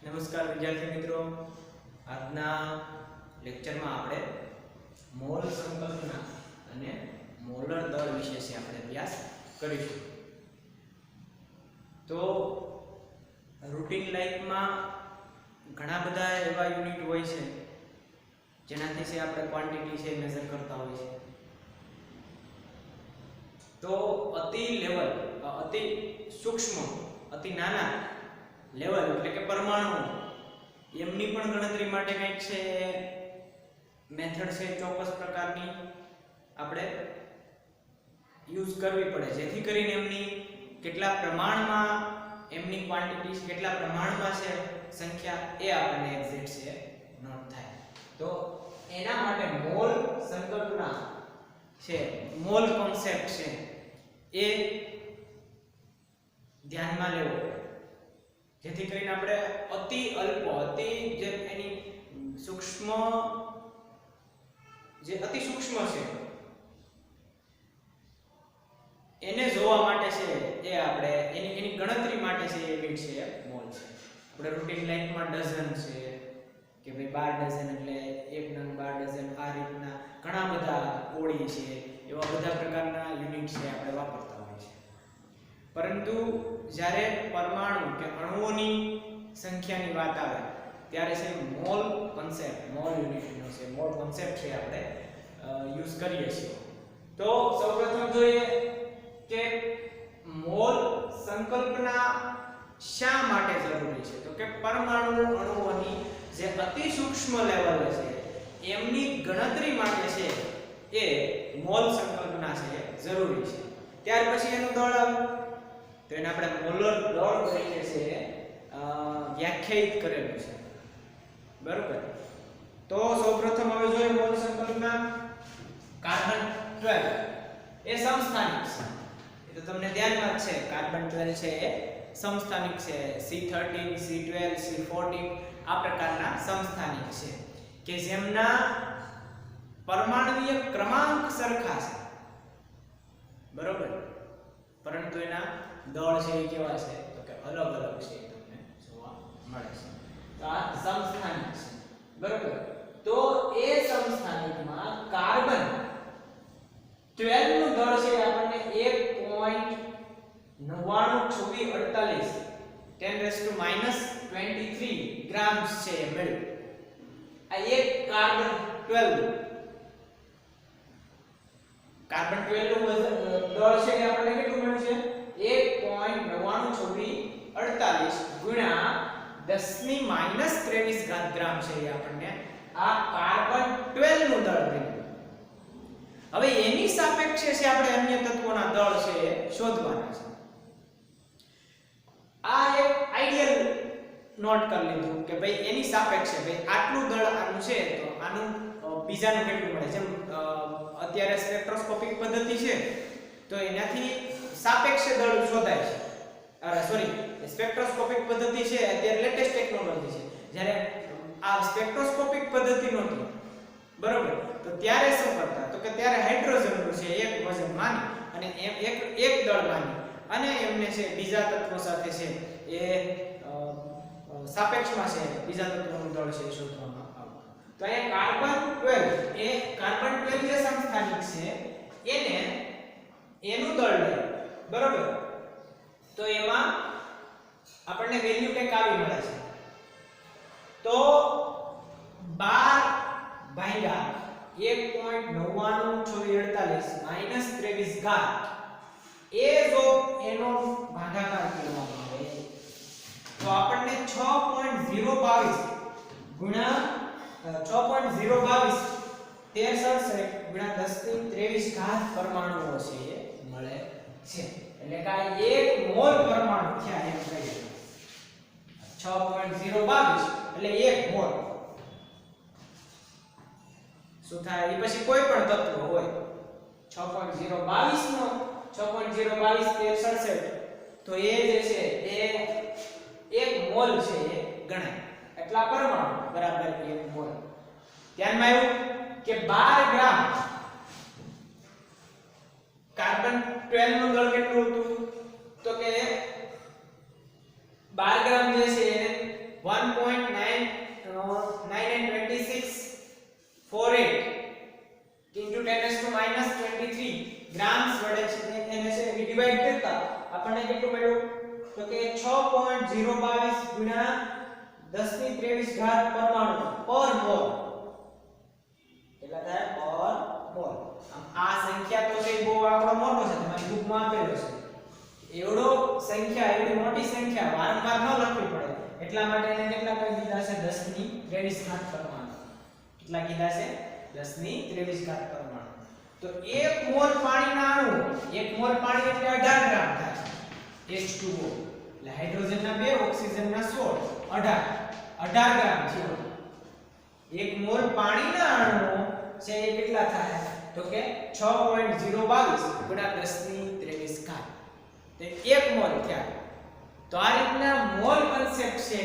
નમસ્કાર વિદ્યાર્થી મિત્રો, આજના લેક્ચરમાં આપણે મોલ સંકલ્પના અને મોલર દળ વિશે આપણે અભ્યાસ કરીશું. તો રૂટીન લાઈફમાં ઘણા બધા એવા યુનિટ હોય છે જેનાથી આપણે ક્વોન્ટિટી છે મેઝર કરતા હોય છે. તો અતિ સૂક્ષ્મ, અતિ નાના લેવલ એટલે કે પરમાણુ એમની પણ ગણતરી માટે કંઈક છે મેથડ છે, ચોક્કસ પ્રકારની આપણે યુઝ કરવી પડે, જેથી કરીને એમની કેટલા પ્રમાણમાં એમની ક્વોન્ટિટી કેટલા પ્રમાણમાં છે સંખ્યા એ આપણને એક્ઝેક્ટ છે નોટ થાય. તો એના માટે મોલ સંકલ્પના છે, મોલ કોન્સેપ્ટ છે એ ધ્યાનમાં લેવો, જેથી કરીને આપણે અતિ જે એની સૂક્ષ્મ જે અતિ સૂક્ષ્મ છે એને જોવા માટે છે એ આપણે એની ગણતરી માટે છે એ યુનિટ છે મોલ છે. આપણે રૂટીન લાઈફમાં ડઝન છે કે ભાઈ 12 ડઝન એટલે 1 નંગ 12 ડઝન, આ રીતના ઘણા બધા કોળી છે, એવા બધા પ્રકારના યુનિટ છે આપણે વાપરતા હોય છે. પરંતુ જ્યારે પરમાણુ કે અણુઓની સંખ્યાની વાત આવે ત્યારે છે મોલ કોન્સેપ્ટ, મોલ યુનિટનો છે, મોલ કોન્સેપ્ટ છે આપણે યુઝ કરીએ છીએ. તો સૌપ્રથમ જોઈએ કે મોલ સંકલ્પના શા માટે જરૂરી છે. તો કે પરમાણુ અણુઓની જે અતિ સૂક્ષ્મ લેવલ છે એમની ગણતરી માટે છે એ મોલ સંકલ્પના છે જરૂરી છે. ત્યાર પછી એનું દળ આવે તો એને આપણે મોલર દળ તરીકે છે વ્યાખ્યાયિત કરેલું છે, બરોબર. તો સૌપ્રથમ હવે જોઈએ મોલ સંકલ્પના. કાર્બન 12 એ સમસ્થાનિક છે, એ તો તમને ધ્યાનમાં જ છે. કાર્બન 12 છે એ સમસ્થાનિક છે. C13 C12 C14 આ પ્રકારના સમસ્થાનિક છે કે જેમના પરમાણુય ક્રમાંક સરખા છે, બરોબર, પરંતુ એના દળ છે એ કેવા છે તો કે અલગ અલગ છે, તમને જોવા મળે છે. તો આ સમસ્થાનિક છે, બરોબર. તો એ સમસ્થાનિકમાં કાર્બન 12 નું દળ છે આપણને 1.992648 10⁻⁻23 ગ્રામ્સ છે મળ્યું. આ એક કાર્બન 12 નું દળ છે કે આપણને કેટલું મળ્યું છે 1.992648 ગુણ્યા 10⁻23 ગ્રામ છે એ આપણને આ કાર્બન 12 નું દળ મળ્યું. હવે એની સાપેક્ષે છે આપણે અન્ય તત્વોના દળ છે એ શોધવાના છે. આ એક આઈડિયલ નોટ કરી લીધું કે ભાઈ એની સાપેક્ષે ભાઈ આટલું દળ આનું છે તો આનું બીજાનું કેટલું મળે. જેમ અત્યારે સ્પેક્ટ્રોસ્કોપિક પદ્ધતિ છે તો એનાથી સાપેક્ષ દળ શોધાય છે. સ્પેક્ટ્રોસ્કોપિક પદ્ધતિ છે અત્યારે લેટેસ્ટ ટેકનોલોજી છે. જ્યારે આ સ્પેક્ટ્રોસ્કોપિક પદ્ધતિ નહોતી, બરોબર, તો ત્યારે શું કરતા તો કે ત્યારે હાઇડ્રોજનનું છે એક વજન માની અને એક દળ માની અને એમને છે બીજા તત્વો સાથે છે એ સાપેક્ષમાં છે બીજા તત્વોનું દળ છે શોધવામાં આવતું. તો અહીંયા કાર્બન 12 જે સમસ્થાનિક છે એને એનું દળ લે, બરોબર. તો એમાં આપણને વેલ્યુ કંઈક આવી મળે છે. તો 12 ભાગ્યા 1.992648 23 ઘાત એ જો એનો ભાગાકાર કરવામાં આવે તો આપણને 6.022 ગુણ્યા 6.022 1367 ગુણ્યા 10⁻23 ઘાત પરમાણુઓ છે એ મળે છે. એટલે કે આ એક મોલ પરમાણુ થયા એમ કહીએ. 6.022 એટલે એક મોલ શું થાય. એ પછી કોઈ પણ તત્વ હોય 6.022 નો 6.022 1367 તો એ જે છે એ એક મોલ છે એ ગણાય. એટલા પરમાણુ બરાબર એક મોલ. ધ્યાનમાં આવ્યું કે 12 ગ્રામ કાર્બન 12 નું દળ કેટલું હતું તો કે 12 ગ્રામ જે છે એને 1. ફેરતા આપણને કેટલું મળ્યું તો કે 6.022 ગુણ્યા 1023 ઘાત પરમાણુ પર મોલ કેટલા થાય પર મોલ આ સંખ્યા તો છે બહુ આંકડો મોટો છે તમારી બુકમાં આપેલો છે એવડો સંખ્યા એવડી મોટી સંખ્યા વારંવાર ન લખવી પડે એટલા માટે એને કેટલા કરી દીધા છે 1023 ઘાત પરમાણુ કેટલા કીધા છે 1023 ઘાત પરમાણુ તો 1 મોલ પાણીના અણુ 1 મોલ પાણી એટલે 18 ગ્રામ થાય H2O એટલે હાઇડ્રોજનના 2 ઓક્સિજનના 16 18 ગ્રામ છે 1 મોલ પાણીના અણુ છે એ કેટલા થાય તો કે 6.022 ગુણ્યા 1023 ઘાત તે 1 મોલ થયા તો આ રીતના મોલ કન્સેપ્ટ છે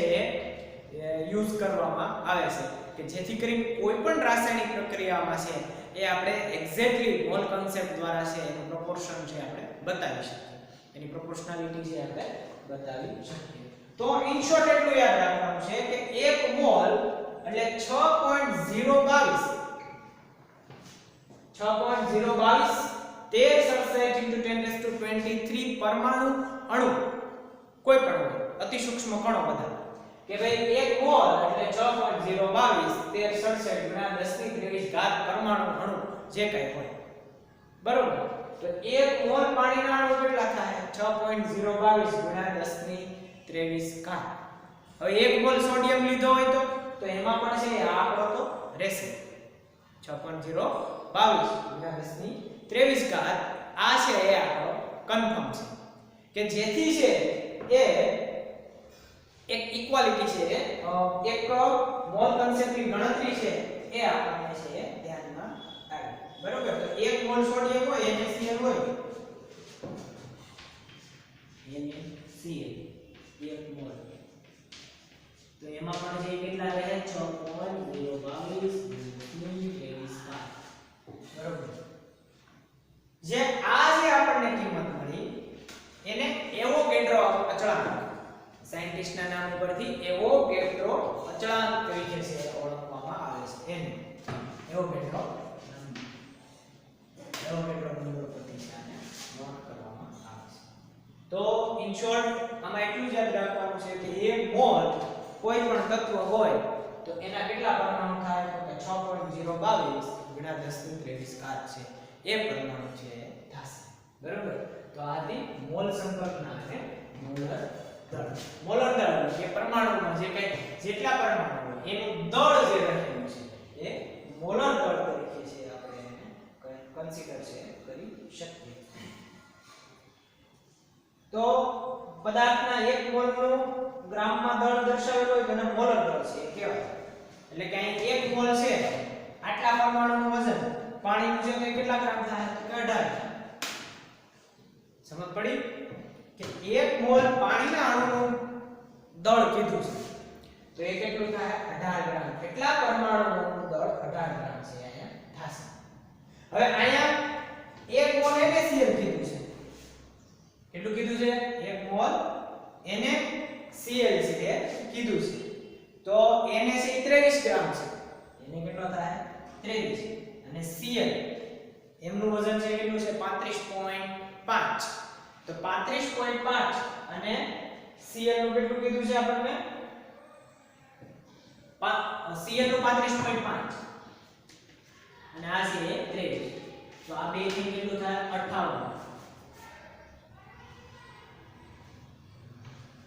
યુઝ કરવામાં આવે છે કે જેથી કરીને કોઈ પણ રાસાયણિક પ્રક્રિયામાં છે એ આપણે એક્ઝેક્ટલી મોલ કન્સેપ્ટ દ્વારા છે એનું પ્રોપોર્શન છે આપણે બતાવી શકીએ એની પ્રોપોર્શનાલિટી છે આપણે બતાવી શકીએ તો ઇન શોર્ટ એટલું યાદ રાખવાનું છે કે 1 મોલ એટલે 6.022 13 સલ્ફેટ * 1023 પરમાણુ અણુ કોઈ પણ હોય અતિ સૂક્ષ્મ કણો બધા કે ભાઈ 1 મોલ એટલે 6.022 13 સલ્ફેટ ગુણ્યા 1023 ઘાત પરમાણુ અણુ જે કંઈ હોય બરોબર તો 1 મોલ પાણીના અણુ કેટલા થાય 6.022 ગુણ્યા 1023 ઘાત હવે 1 મોલ સોડિયમ લીધો હોય તો એમાં પણ છે આ આંકડો તો રહેશે 6.022 ગુણ્યા 1023 ઘાત આ છે એ આંકડો કન્ફર્મ છે કે જેથી છે એ એક ઇક્વાલિટી છે એક મોલ કન્સેપ્ટની ગણતરી છે એ આપણને છે ધ્યાનમાં આવે બરોબર તો 1 મોલ સોડિયમ હોય NaCl હોય NaCl 1 મોલ તો એમાં પણ જે કેટલા રહે 6.022 બરોબર જે આ જે આપણને કિંમત મળી એને એવોગેડ્રો અચળાંક સાયન્ટિસ્ટના નામ ઉપરથી એવોગેડ્રો અચળાંક તરીકે છે ઓળખવામાં આવે છે એને એવોગેડ્રો નંબર પરથી છે આને નોટ કરવામાં આવે છે તો ઇન શોર્ટ આમાં એટલું જ યાદ રાખવાનું છે કે 1 મોલ કોઈ પણ તત્વ હોય તો એના કેટલા પરમાણુ થાય તો કે 6.022 ગુણ્યા 1023 ઘાત છે એ પરમાણુ છે થશે બરોબર તો આથી મોલ સંકલ્પના અને મોલર દળ કે પરમાણુમાં જે કંઈ જેટલા પરમાણુ હોય એનું દળ જે રહેલું છે એ મોલર દળ તરીકે છે આપણે એને કન્સિડર છે કરી શકીએ તો પદાર્થના 1 મોલનું ગ્રામમાં દળ દર્શાવેલું હોય તો એને મોલર દળ છે કહેવાય એટલે કે અહીં 1 મોલ છે આટલા પરમાણુનું વજન પાણીનું છે તો કેટલા ગ્રામ થાય તો 18 સમજ પડી કે 1 મોલ પાણીના અણુનું દળ કીધું છે તો એ કેટલું થાય 18 ગ્રામ કેટલા પરમાણુનું દળ 18 ગ્રામ છે અહીંયા થશે હવે અહીંયા 1 મોલ NaCl કીધું છે કેટલું કીધું છે 1 મોલ NaCl છે કીધું છે તો Na છે 23 ગ્રામ છે એને કેટલો થાય 23 અને Cl એમનું વજન છે કેટલું છે 35.5 તો 35.5 અને Cl નું કેટલું કીધું છે આપણને Cl નું 35.5 અને આ છે 23 તો આ બે થી કેટલું થાય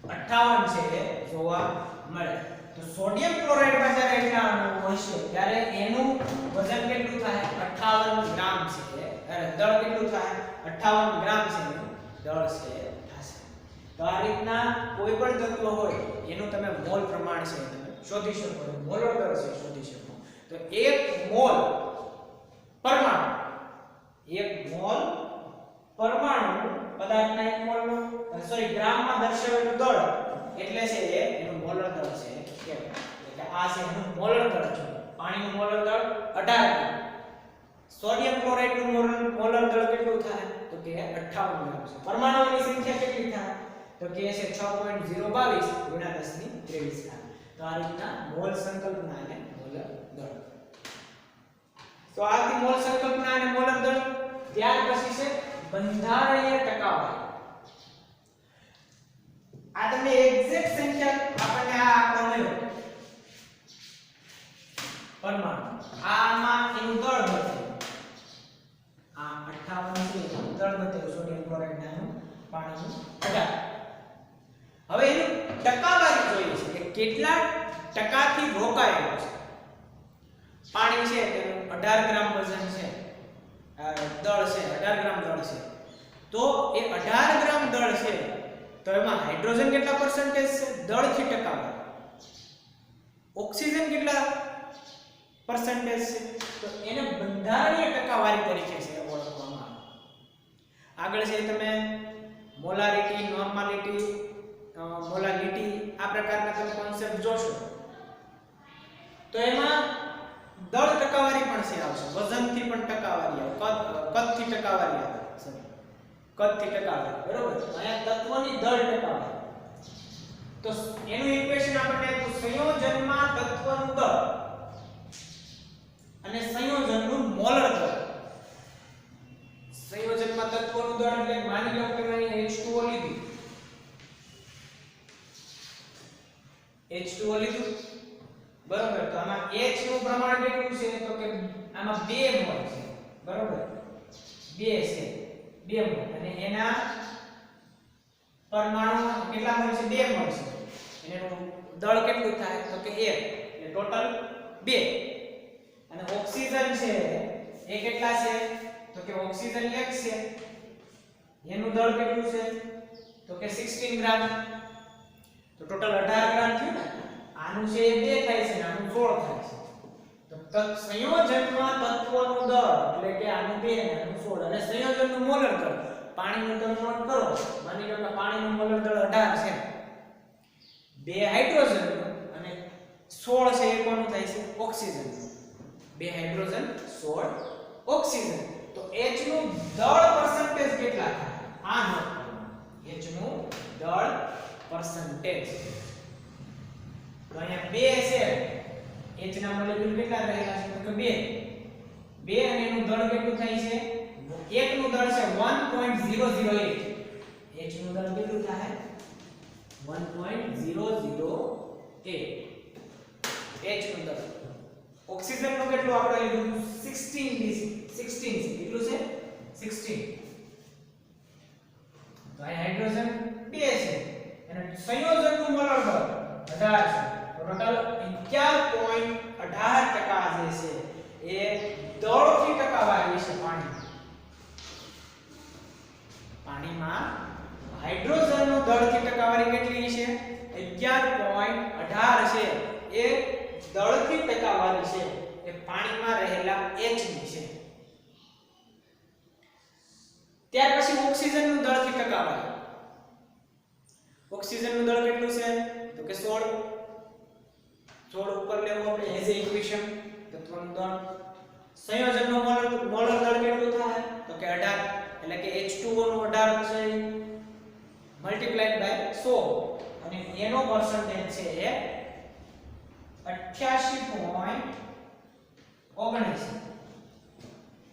58 છે જોવા મળે તો સોડિયમ ક્લોરાઇડમાં જ્યારે એટલા અણુ હશે ત્યારે એનું વજન કેટલું થાય 58 ગ્રામ છે અરે દળ કેટલું થાય 58 ગ્રામ છે એનું દળ છે થશે તો આ રીતના કોઈ પણ તત્વ હોય એનું તમે મોલ પ્રમાણ છે તમે શોધી શકો મોલર દળ છે શોધી શકો તો 1 મોલ પરમાણુ પદાર્થના 1 મોલનું ગ્રામમાં દર્શાવેલું દળ એટલે છે એનું મોલર દળ છે એટલે આ છે એનું મોલર દળ છે પાણીનું મોલર દળ 18 ગ્રામ સોડિયમ ક્લોરાઇડનું મોલર દળ કેટલું થાય તો કે 58 ગ્રામ છે પરમાણુઓની સંખ્યા કેટલી થાય તો કે છે 6.022 ગુણ્યા 1023 ઘાત તો આ રીતના મોલ સંકલ્પના અને મોલર દળ તો આથી મોલ સંકલ્પના અને મોલર દળ ત્યાર પછી છે બંધારણીય ટકાવારી એક્ઝેક્ટ સંખ્યા આપણને આ આંકડો મળ્યો પરમાણુ આમાં એનું દળ બતાવ્યું આ 58 છે દળ બતાવ્યું સોડિયમ ક્લોરાઇડ નાનું પાણીનું 18 હવે એનું ટકાવારી જોઈએ છે કે કેટલા ટકાથી રોકાયેલો છે પાણી છે તેનું 18 ગ્રામ વજન છે દળ છે 18 ગ્રામ દળ છે તો એ 18 ગ્રામ દળ છે તો એમાં હાઇડ્રોજન કેટલા પર્સન્ટેજ છે દળથી ટકાવારી ઓક્સિજન કેટલા પર્સન્ટેજ છે તો એને બંધારણીય ટકાવારી તરીકે છે ઓળખવામાં આવે આગળ છે તમે મોલારિટી નોર્માલિટી મોલાલિટી આ પ્રકારના તમે કોન્સેપ્ટ જોશો તો એમાં દળ ટકાવારી પણ છે આવશે વજનથી પણ ટકાવારી આવે કદથી ટકાવારી આવે સોરી કદથી ટકાવારી બરોબર અહીંયા તત્વની દળ ટકાવારી તો એનું ઇક્વેશન આપણને આપ્યું સંયોજનમાં તત્વનું દળ અને સંયોજનનું મોલર દળ સંયોજનમાં તત્વનું દળ એટલે માની લો કે મેં H2O લીધું H2O લીધું બરોબર તો આમાં H નું પ્રમાણ કેટલું છે તો કે આમાં 2 મોલ છે બરોબર 2 છે 2 મોલ અને એના પરમાણુ કેટલા મોલ છે 2 મોલ છે એનું દળ કેટલું થાય તો કે 1 એટલે ટોટલ 2 અને ઓક્સિજન છે એ કેટલા છે તો કે ઓક્સિજન 1 છે એનું દળ કેટલું છે તો કે 16 ગ્રામ તો ટોટલ 18 ગ્રામ થયું ને આનું છે 2 થાય છે ને આનું 16 થાય છે તો સંયોજનમાં તત્વનું દળ એટલે કે આનું 2 ને આનું 16 અને સંયોજનનું મોલર દળ પાણીનું દળ નોટ કરો માની લો કે પાણીનું મોલર દળ 18 છે 2 હાઇડ્રોજન અને 16 છે એ કોનું થાય છે ઓક્સિજન 2 હાઇડ્રોજન 16 ઓક્સિજન તો H નું દળ પર્સન્ટેજ કેટલા થાય આ નોટ કરો H નું દળ પર્સન્ટેજ તો અહીંયા 2 છે H ના મોલેક્યુલ કેટલા રહેલા છે તો કે 2 અને એનું દળ કેટલું થાય છે 1 નું દળ છે 1.008 H નું દળ કેટલું થાય 1.008 H નું દળ ઓક્સિજન નું કેટલું આપણે લીધું 16 છે કેટલું છે 16 તો આ હાઇડ્રોજન 2 છે અને સંયોજનનું મોલર દળ 18 છે તો ટોટલ 11.18% જે છે એ દળથી ટકાવારી છે પાણીમાં હાઇડ્રોજનનું દળથી ટકાવારી કેટલી છે 11.18 છે એ દળથી ટકાવારી છે એ પાણીમાં રહેલા H ની છે ત્યાર પછી ઓક્સિજનનું દળથી ટકાવારી ઓક્સિજનનું દળ કેટલું છે તો કે 16 ઉપર લેવું આપણે એઝ એ ઇક્વેશન તત્વનું દળ સંયોજનનું મોલર દળ કેટલું થાય તો કે 18 એટલે કે H2O નું 18 છે મલ્ટીપ્લાઈડ બાય 100 અને એનો પર્સન્ટેજ છે એ 88.19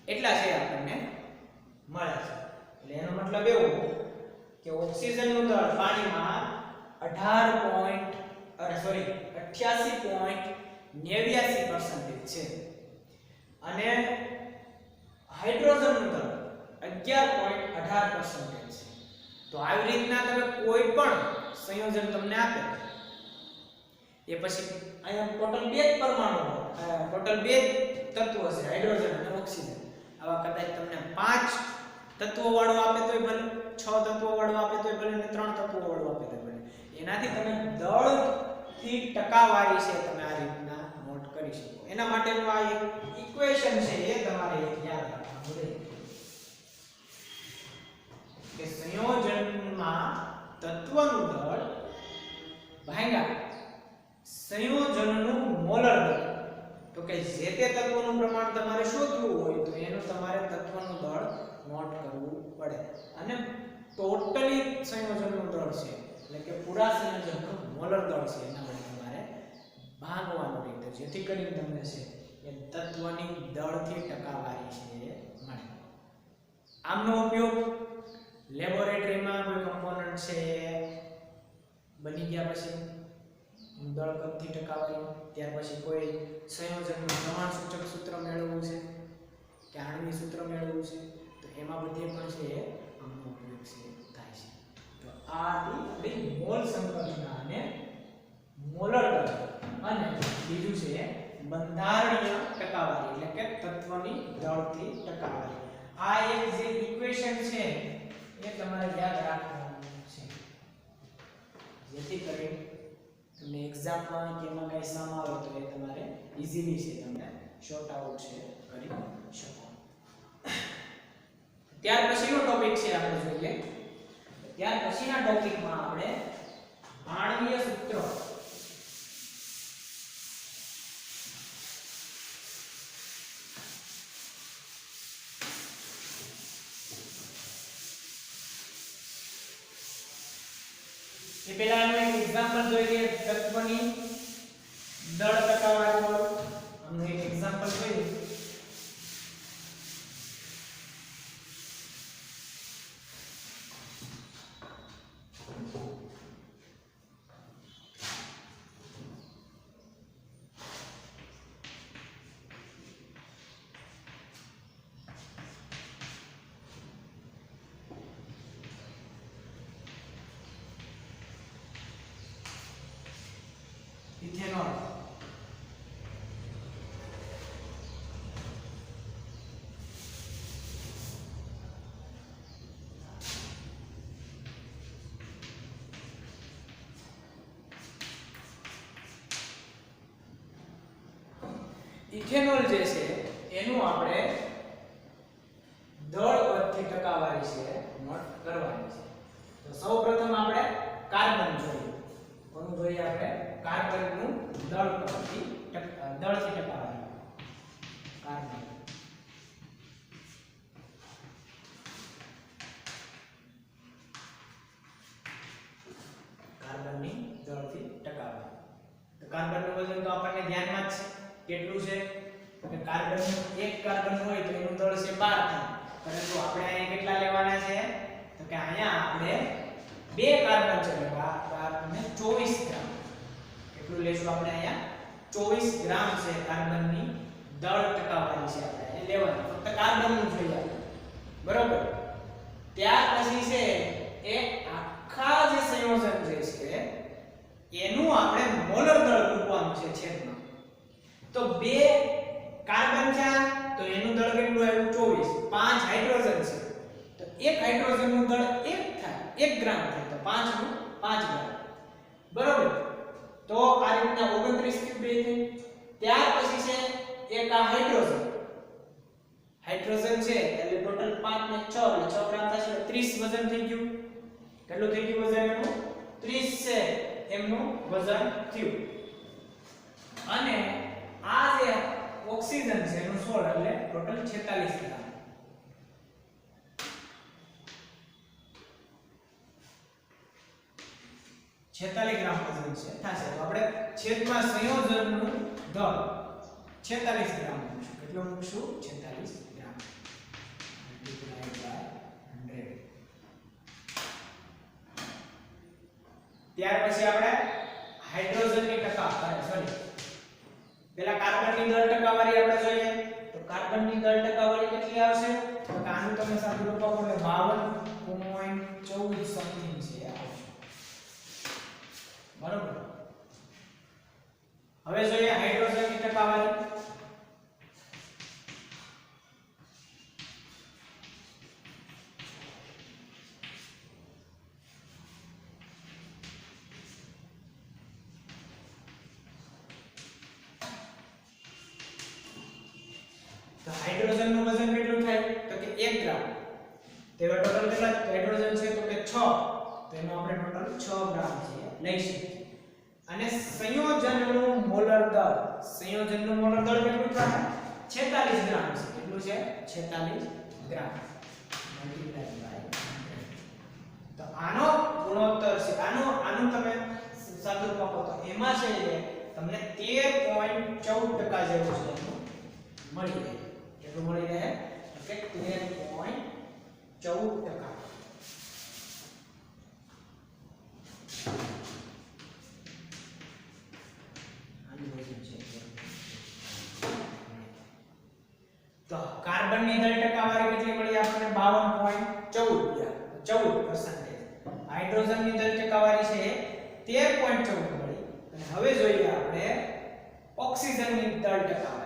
એટલા છે આપણને મળે છે એટલે એનો મતલબ એવું કે ઓક્સિજનનું દળ પાણીમાં 88.89% છે અને હાઇડ્રોજનનું દળ 11.18% છે તો આવી રીતના તમે કોઈ પણ સંયોજન તમને આપે એ પછી અહીંયા ટોટલ 2 પરમાણુ ટોટલ 2 તત્વો છે હાઇડ્રોજન અને ઓક્સિજન આવા કદાચ તમને 5 તત્વો વાળો આપે તોય ભલે 6 તત્વો વાળો આપે તોય ભલે ને 3 તત્વો વાળો આપે તોય ભલે એનાથી તમે દળ થી ટકાવારી છે તમે આ રીતના નોટ કરી શકો એના માટેનું આ એક ઇક્વેશન છે એ તમારે યાદ રાખવાનું છે કે સંયોજનમાં તત્વનું દળ ભાગ્યા સંયોજનનું મોલર દળ તો કે જે તે તત્વનું પ્રમાણ તમારે શોધવું હોય તો એનું તમારે તત્વનું દળ નોટ કરવું પડે અને ટોટલી સંયોજનનું દળ છે એટલે કે પૂરા સંયોજનનું મોલર દળ છે એના માટે તમારે ભાગવાનું રીતે જેથી કરીને તમને છે એ તત્વની દળથી ટકાવારી છે મળે આમનો ઉપયોગ લેબોરેટરીમાં કોઈ કમ્પોનન્ટ છે બની ગયા પછી દળ કદથી ટકાવારી, ત્યાર પછી કોઈ સંયોજનનું પ્રમાણસૂચક સૂત્ર મેળવવું છે કે આણ્વિક સૂત્ર મેળવવું છે, તો એમાં બધે પણ છે એ આમનો ઉપયોગ છે થાય છે. તો આ આપણી મોલ સંકલ્પના અને મોલર દળ, અને બીજું છે બંધારણીય ટકાવારી એટલે કે તત્વની દળથી ટકાવારી. આ એક જે ઇક્વેશન છે એ તમારે યાદ રાખવાનું છે, જેથી કરીને તમને એક્ઝામમાં કે એમાં કઈ સમ આવે તો એ તમારે ઈઝીલી છે તમને શોર્ટ આઉટ છે કરી શકો. ત્યાર પછીનો ટોપિક છે આપણે જોઈએ. ત્યાર પછીના ટોપિકમાં આપણે આણ્વીય સૂત્રો એ પહેલા એનું એક એક્ઝામ્પલ જોઈએ તત્વની દળ ટકાવારી વાળું. આનું એક એક્ઝામ્પલ જોઈએ. ઇથેનોલ. ઇથેનોલ જે છે એનું આપણે દળ પદથી ટકાવારી છે નોટ કરવાની છે. તો સૌપ્રથમ આપણે કાર્બન જોઈએ. કોનું જોઈએ આપણે? કાર્બનનું દળ પદથી દળથી ટકાવારી. કાર્બન કાર્બનની દળથી ટકાવારી. તો કાર્બનનું વજન તો આપણને ધ્યાનમાં જ છે કેટલું છે કે કાર્બનનું એક કાર્બન હોય તો એનું દળ છે 12 થાય. પરંતુ આપણે અહીંયા કેટલા લેવાના છે તો કે અહીંયા આપણે બે કાર્બન છે એટલે આપણને 24 ગ્રામ. કેટલું લેશું આપણે અહીંયા? 24 ગ્રામ છે કાર્બનની દળ ટકાવારી છે આપણે એ લેવાની. ફક્ત કાર્બનનું જોઈએ બરોબર. ત્યાર પછી છે એ આખા જે સંયોજન જે છે એનું આપણે મોલર દળ મૂકવાનું છે છેદમાં. તો બે કાર્બન છે તો એનું દળ કેટલું આવ્યું? 24. પાંચ હાઇડ્રોજન છે તો એક હાઇડ્રોજનનું દળ 1 થાય, 1 ગ્રામ થાય. તો 5 નું 5 ગ્રામ બરોબર. તો આ રીતના 29 ક્યુબ બે થાય. ત્યાર પછી છે એક આ હાઇડ્રોજન. હાઇડ્રોજન છે એટલે ટોટલ 5 ને 6 એટલે 6 ગ્રામ થશે. 30 વજન થઈ ગયું. કેટલું થઈ ગયું વજન એનું? 30 છે એમનું વજન થયું. અને આ જે ઓક્સિજન છે એનું 16 એટલે ટોટલ 46 ગ્રામ. ગ્રામ વજન છે થશે. તો આપણે છેદમાં સંયોજનનું દળ 46 ગ્રામ મૂકશું. કેટલું મૂકશું? 46 ગ્રામ મલ્ટીપ્લાઈડ બાય 100. ત્યાર પછી આપણે હાઇડ્રોજનની સોરી પેલા કાર્બનની દળ ટકાવારી આપણે જોઈએ. તો કાર્બનની દળ ટકાવારી કેટલી આવશે? તો આનું તમે સાદું રૂપ આપો એટલે 52.14 સમથિંગ છે આવશે બરોબર. હવે જોઈએ હાઇડ્રોજનની ટકાવારી. તો હાઇડ્રોજન નું વજન કેટલું થાય તો કે 1 ગ્રામ. તો એવા ટોટલ કેટલા હાઇડ્રોજન છે તો કે 6. તો એનો આપણે ટોટલ 6 ગ્રામ છે લઈ શકીએ. અને સંયોજનનું મોલર દળ, સંયોજનનું મોલર દળ કેટલું થાય? 46 ગ્રામ છે. કેટલું છે? 46 ગ્રામ મલ્ટીપ્લાય બાય 100. તો આનો ગુણોત્તર છે આનું તમે સાદું આપો તો એમાં છે તમને 13.14% જેવું છે મળી રહે. કેટલું મળી રહે કે 13.14%. કાર્બનની દળ ટકાવારી કેટલી મળી આપણને 52.14%. હાઇડ્રોજનની દળ ટકાવારી છે 13.14 મળી. અને હવે જોઈએ આપણે ઓક્સિજનની દળ ટકાવારી.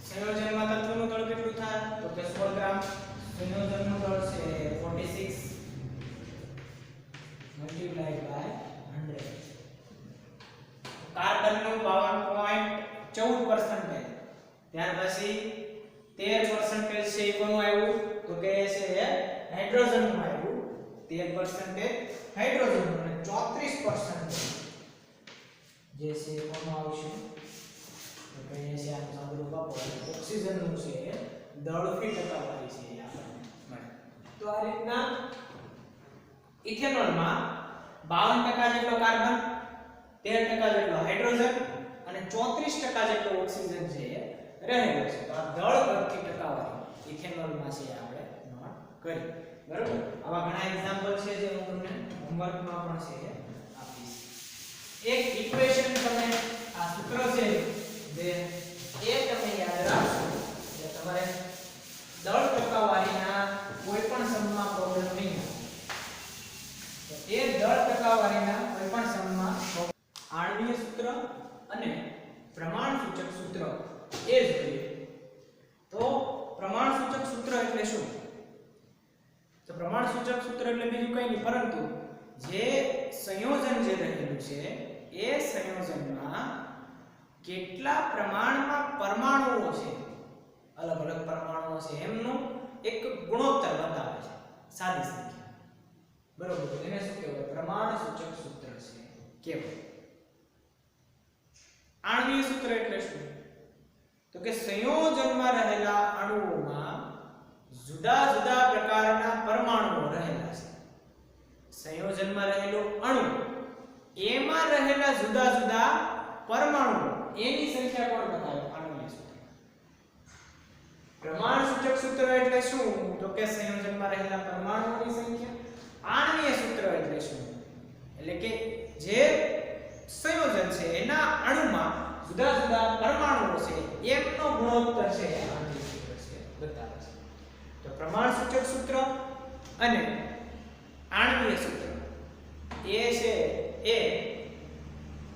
સંયોજનમાં તત્વનું દળ કેટલું થાય તો કે 16 ગ્રામ. સંયોજનનું દળ છે 46 મલ્ટીપ્લાઈડ બાય 100. કાર્બનનું 52.14%. ત્યાર પછી 13% છે એ કોનું આવ્યું તો કે છે હાઇડ્રોજનનું આવ્યું. 13% હાઇડ્રોજનનું અને 34% જે છે કોનું આવશે તો કે છે આ સાંભળો બાપો ઓક્સિજનનું છે દળથી ટકાવારી છે આપણને મળે. તો આ રીતના ઇથેનોલમાં 52% જેટલો કાર્બન, 13% જેટલો હાઇડ્રોજન અને 34% જેટલો ઓક્સિજન છે રહેલો છે. તો આ દળ બળથી ટકાવારી ઇથેનોલમાં છે આપણે નોટ કરી. બરોબર. આવા ઘણા એક્ઝામ્પલ છે જે હું તમને હોમવર્કમાં પણ છે આપીશ. એક ઇક્વેશન તમે આ સૂત્ર છે જે એ તમે યાદ રાખો એટલે તમારે દળ ટકાવારીના કોઈ પણ સમમાં પ્રોબ્લેમ નહીં આવે. તો એ દળ ટકાવારીના કોઈ પણ સમમાં આણ્વીય સૂત્ર અને પ્રમાણસૂચક સૂત્ર એ જ જોઈએ. તો પ્રમાણસૂચક સૂત્ર એટલે શું? તો પ્રમાણસૂચક સૂત્ર એટલે બીજું કંઈ નહીં પરંતુ જે સંયોજન જે રહેલું છે એ સંયોજનમાં કેટલા પ્રમાણમાં પરમાણુઓ છે, અલગ અલગ પરમાણુઓ છે એમનું એક ગુણોત્તર બતાવે છે, સાદી સંખ્યા. બરોબર. એને શું કહેવાય? પ્રમાણસૂચક સૂત્ર છે કહેવાય. આણ્વીય સૂત્ર એટલે શું? તો કે સંયોજનમાં રહેલા અણુઓમાં જુદા જુદા પ્રકારના પરમાણુઓ રહેલા છે. સંયોજનમાં રહેલો અણુ એમાં રહેલા જુદા જુદા પરમાણુઓ એની સંખ્યા કોણ બતાવે? આણ્વીય સૂત્ર. પ્રમાણસૂચક સૂત્ર એટલે શું? તો કે સંયોજનમાં રહેલા પરમાણુઓની સંખ્યા. આણ્વીય સૂત્ર એટલે શું? એટલે કે જે સંયોજન છે એના અણુમાં જુદા જુદા પરમાણુઓ છે એમનો ગુણોત્તર છે આણ્વીય સૂત્ર છે બતાવે છે. તો પ્રમાણસૂચક સૂત્ર અને આણ્વીય સૂત્ર એ છે એ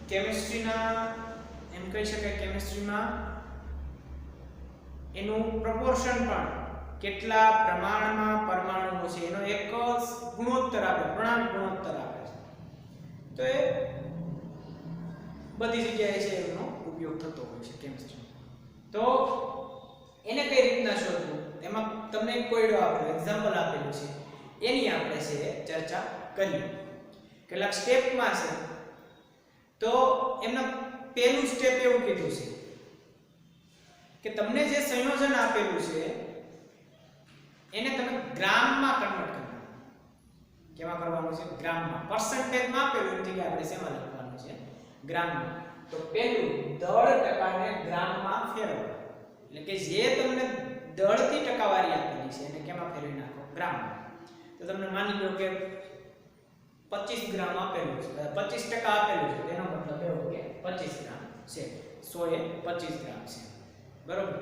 કેમિસ્ટ્રીના એમ કહી શકાય કેમિસ્ટ્રીમાં એનું પ્રપોર્શન પણ કેટલા પ્રમાણમાં પરમાણુઓ છે એનો એક ગુણોત્તર આપે, પૂર્ણાંક ગુણોત્તર આપે છે. તો એ બધી જગ્યાએ છે એનો ઉપયોગ થતો હોય છે કેમિસ્ટ્રી. તો એને કઈ રીતના શોધવું એમાં તમને એક કોયડો આપેલો એક્ઝામ્પલ આપેલું છે એની આપણે છે ચર્ચા કરીએ. કેટલાક સ્ટેપમાં છે તો એમના પહેલું સ્ટેપ એવું કીધું છે કે તમને જે સંયોજન આપેલું છે એને તમે ગ્રામમાં કન્વર્ટ કરવાનું. કેમાં કરવાનું છે? ગ્રામમાં. પર્સન્ટેજમાં આપેલું નથી કે આપણે શેમાં લખવાનું છે? ગ્રામમાં. તો પહેલું દળ ટકાને ગ્રામમાં ફેરવો. એટલે કે જે તમને દળથી ટકાવારી આપેલી છે એને કેમાં ફેરવી નાખો? ગ્રામમાં. તો તમને માની લો કે 25 ગ્રામ આપેલું છે, 25% આપેલું છે, તેનો મતલબ એવો કે 25 ગ્રામ છે. 100 એ 25 ગ્રામ છે. બરોબર.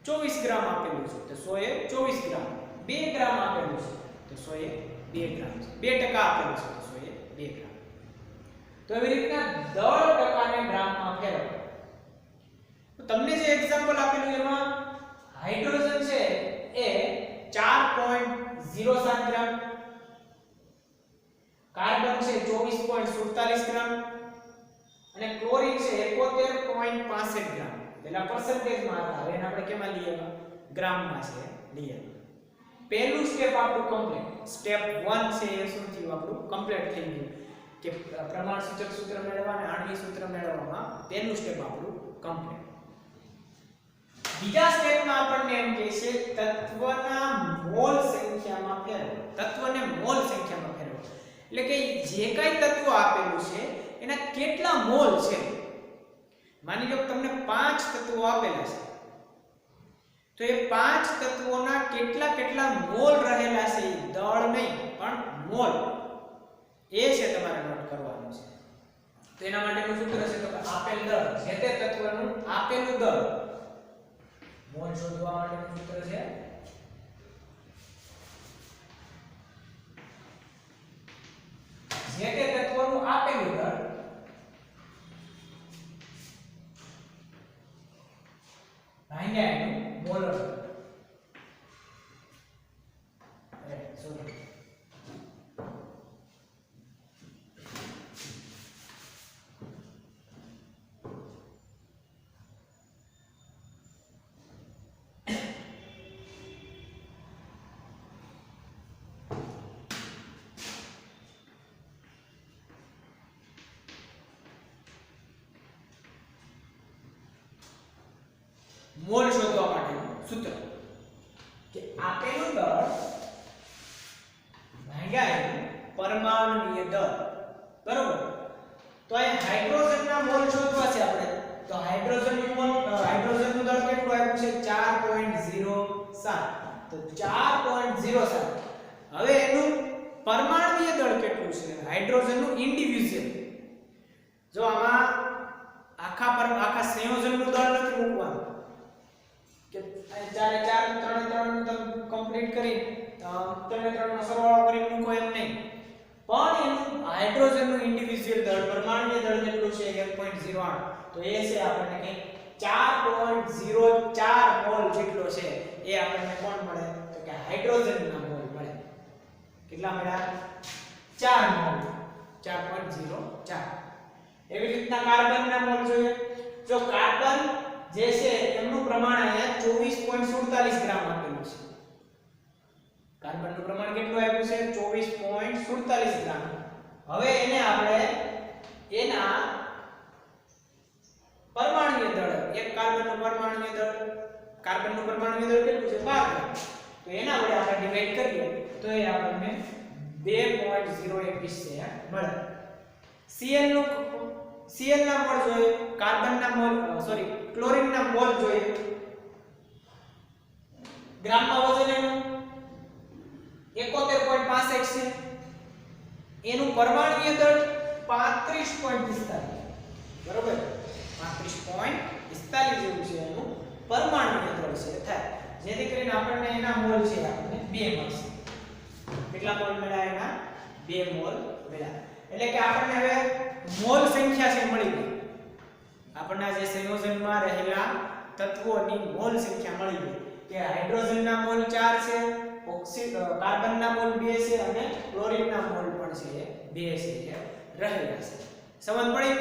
24 ગ્રામ આપેલું છે તો 100 એ 24 ગ્રામ. 2 ગ્રામ આપેલું છે તો 100 એ 2 ગ્રામ છે. 2% આપેલું છે તો 100 એ 2 ગ્રામ. તો એવી રીતના દળ ટકાને ગ્રામમાં ફેરવો. તો તમને જે એક્ઝામ્પલ આપેલું એમાં હાઇડ્રોજન છે એ 4.07 ગ્રામ, કાર્બન છે છે 24.47 ગ્રામ અને ક્લોરીન છે 71.65 ગ્રામ. પેલા પર્સન્ટેજમાં હતા, હવે આપણે કેમાં લઈએ? ગ્રામમાં છે લઈએ. પહેલું સ્ટેપ આપણું કમ્પ્લીટ. સ્ટેપ 1 છે એ શું થયું? આપણું કમ્પ્લીટ થઈ ગયું કે પ્રમાણ સૂચક સૂત્ર મેળવવા અને આણ્વિક સૂત્ર મેળવવામાં પહેલું સ્ટેપ આપણું કમ્પ્લીટ. બીજા સ્ટેપમાં આપણને એમ કહે છે તત્વના મોલ સંખ્યામાં ફેરવો. તત્વને મોલ સંખ્યામાં ફેરવો એટલે કે જે કઈ તત્વ આપેલું છે એના કેટલા મોલ છે. માની લો તમને 5 તત્વો આપેલા છે, તો એ 5 તત્વોના કેટલા મોલ રહેલા છે, દળ નહીં પણ મોલ, એ છે તમારે નોટ કરવાનું છે. તો એના માટેનું સૂત્ર છે તો આપેલ દળ, જે તે તત્વનું આપેલું દળ, મોલ શોધવા માટેનું સૂત્ર છે જે તે તત્વનું આપેલું દળ ભાગ્યા એનું મોલર દળ. મોલ શોધવા માટેનું સૂત્ર કે આપેલું દળ ભાગ્યા એનું પરમાણુય દળ. બરોબર? તો આ હાઇડ્રોજનના મોલ શોધવા છે આપણે. તો હાઇડ્રોજનનું દળ કેટલું આવ્યું છે? 4.07. તો 4.07. હવે એનું પરમાણુય દળ કેટલું છે? હાઇડ્રોજનનું ઇન્ડિવિડ્યુઅલ. જો આમાં આખા સંયોજનનું દળ નથી મૂકવાનું કે 4 4 3 3 નું તમે કમ્પ્લીટ કરી 3 3 નો સરવાળો કરી મૂકો એમ નહીં, પણ એનું હાઇડ્રોજનનું ઇન્ડિવિડ્યુઅલ દળ પરમાણુય દળ કેટલું છે? 1.08. તો એ છે આપણને કે 4.04 મોલ જેટલો છે એ આપણને કોણ મળે? તો કે હાઇડ્રોજનના મોલ મળે. કેટલા મળ્યા? 4 મોલ. 4.04. એવી રીતના કાર્બનના મોલ જોઈએ. જો કાર્બન જે છે એમનું પ્રમાણ અહીંયા 24.47 ગ્રામ આપેલું છે. કાર્બનનું પ્રમાણ કેટલું આપ્યું છે? 24.47 ગ્રામ. હવે એને આપણે એના પરમાણુય દળ, એક કાર્બનનું પરમાણુય દળ કેટલું છે? 12 ગ્રામ. તો એના વડે આપણે ડિવાઈડ કરીએ તો એ આપણને 2.021 છે મળે. Cl ના મોલ જોઈએ, કાર્બનના મોલ ક્લોરીનના મોલ જોઈએ. ગ્રામમાં વજન એનું 71.65 છે. એનું પરમાણુય દળ 35.45. બરોબર? 35.45 જેવું છે એનું પરમાણુય દળ છે થાય, જેથી કરીને આપણને એના મોલ છે આપણને 2 મળશે. કેટલા મોલ મળ્યા? એના 2 મોલ મળ્યા. એટલે કે આપણને હવે મોલ સંખ્યા છે મળી ગઈ. આપણને જે સંયોજનમાં રહેલા તત્વોની મોલ સંખ્યા મળી ગઈ કે હાઇડ્રોજનના મોલ 4 છે, કાર્બનના મોલ 2 છે અને ક્લોરીનના મોલ પણ છે 2 છે રહેલા છે. સમજ પડી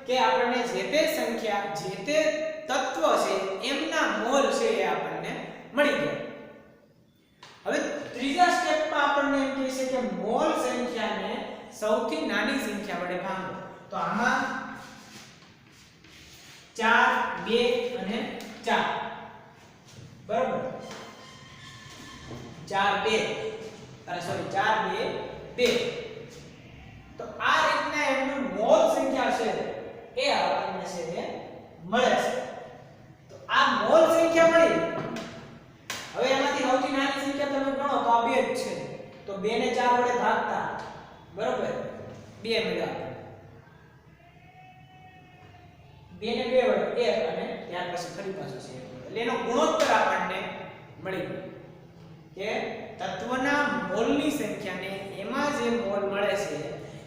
કે આપણને જે તે સંખ્યા, જે તે તત્વ છે એમના મોલ છે એ આપણને મળી ગયા. હવે ત્રીજા સ્ટેપમાં આપણને એમ કહે છે કે મોલ સંખ્યાને સૌથી નાની સંખ્યા વડે ભાગો. તો આમાં 4 2 અને 4. બરાબર? 4 2 2. તો આ રીતના એમનું મોલ સંખ્યા છે એ આપણને છે એ મળે છે. તો આ મોલ સંખ્યા મળી. હવે એમાંથી સૌથી નાની સંખ્યા તમે ગણો તો આ 2 જ છે. તો 2 ને 4 વડે ભાગતા બરોબર 2 મળ્યા. 2 ને 2 વડે 1 અને ત્યાર પછી ફરી પાછું છે. એટલે એનો ગુણોત્તર આપણને મળી ગયો કે તત્વના મોલની સંખ્યાને એમાં જે મોલ મળે છે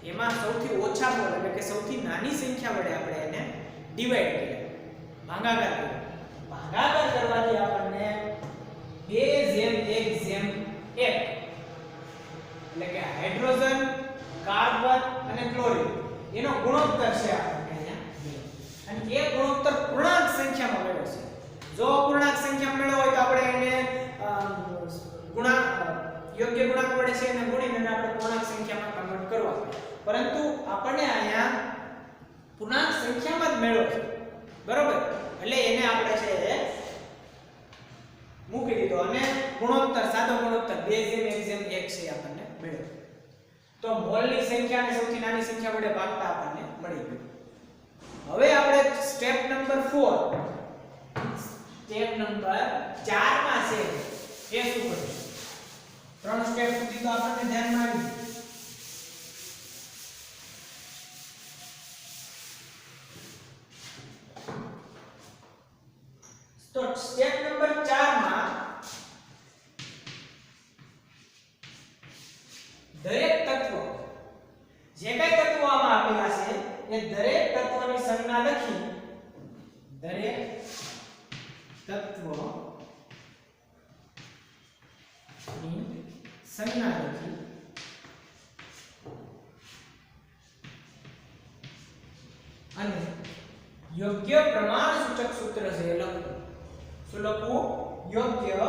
એમાં સૌથી ઓછા મોલ એટલે કે સૌથી નાની સંખ્યા વડે આપણે એને ડિવાઈડ કરીએ, ભાગાકાર કરીએ. ભાગાકાર કરવાથી આપણને 2:1:1 એટલે કે હાઇડ્રોજન, કાર્બન અને યોગ્ય ગુણાંક વડે છે એને ગુણીને આપણે પૂર્ણાંક સંખ્યામાં કન્વર્ટ કરવા પડે. પરંતુ આપણને અહીંયા પૂર્ણાંક સંખ્યામાં જ મેળવો છે, બરોબર? એટલે એને આપણે છે મૂકી દીધો અને ગુણોત્તર, સાદો ગુણોત્તર 2:1 છે આપણને મળ્યો. તો મોલની સંખ્યાને સૌથી નાની સંખ્યા વડે ભાગતા આપણને મળી ગયું. હવે આપણે સ્ટેપ નંબર 4, સ્ટેપ નંબર 4 માં છે એ શું કરીશું? 3 સ્ટેપ સુધી તો આપણને ધ્યાનમાં આવી. તો સ્ટેપ નંબર 4 માં દરેક તત્વ, જે કઈ તત્વો આમાં આપેલા છે એ દરેક તત્વની સંજ્ઞા લખી, દરેક તત્વની સંજ્ઞા લખી અને યોગ્ય પ્રમાણસૂચક સૂત્ર છે લખવું. શું લખવું? યોગ્ય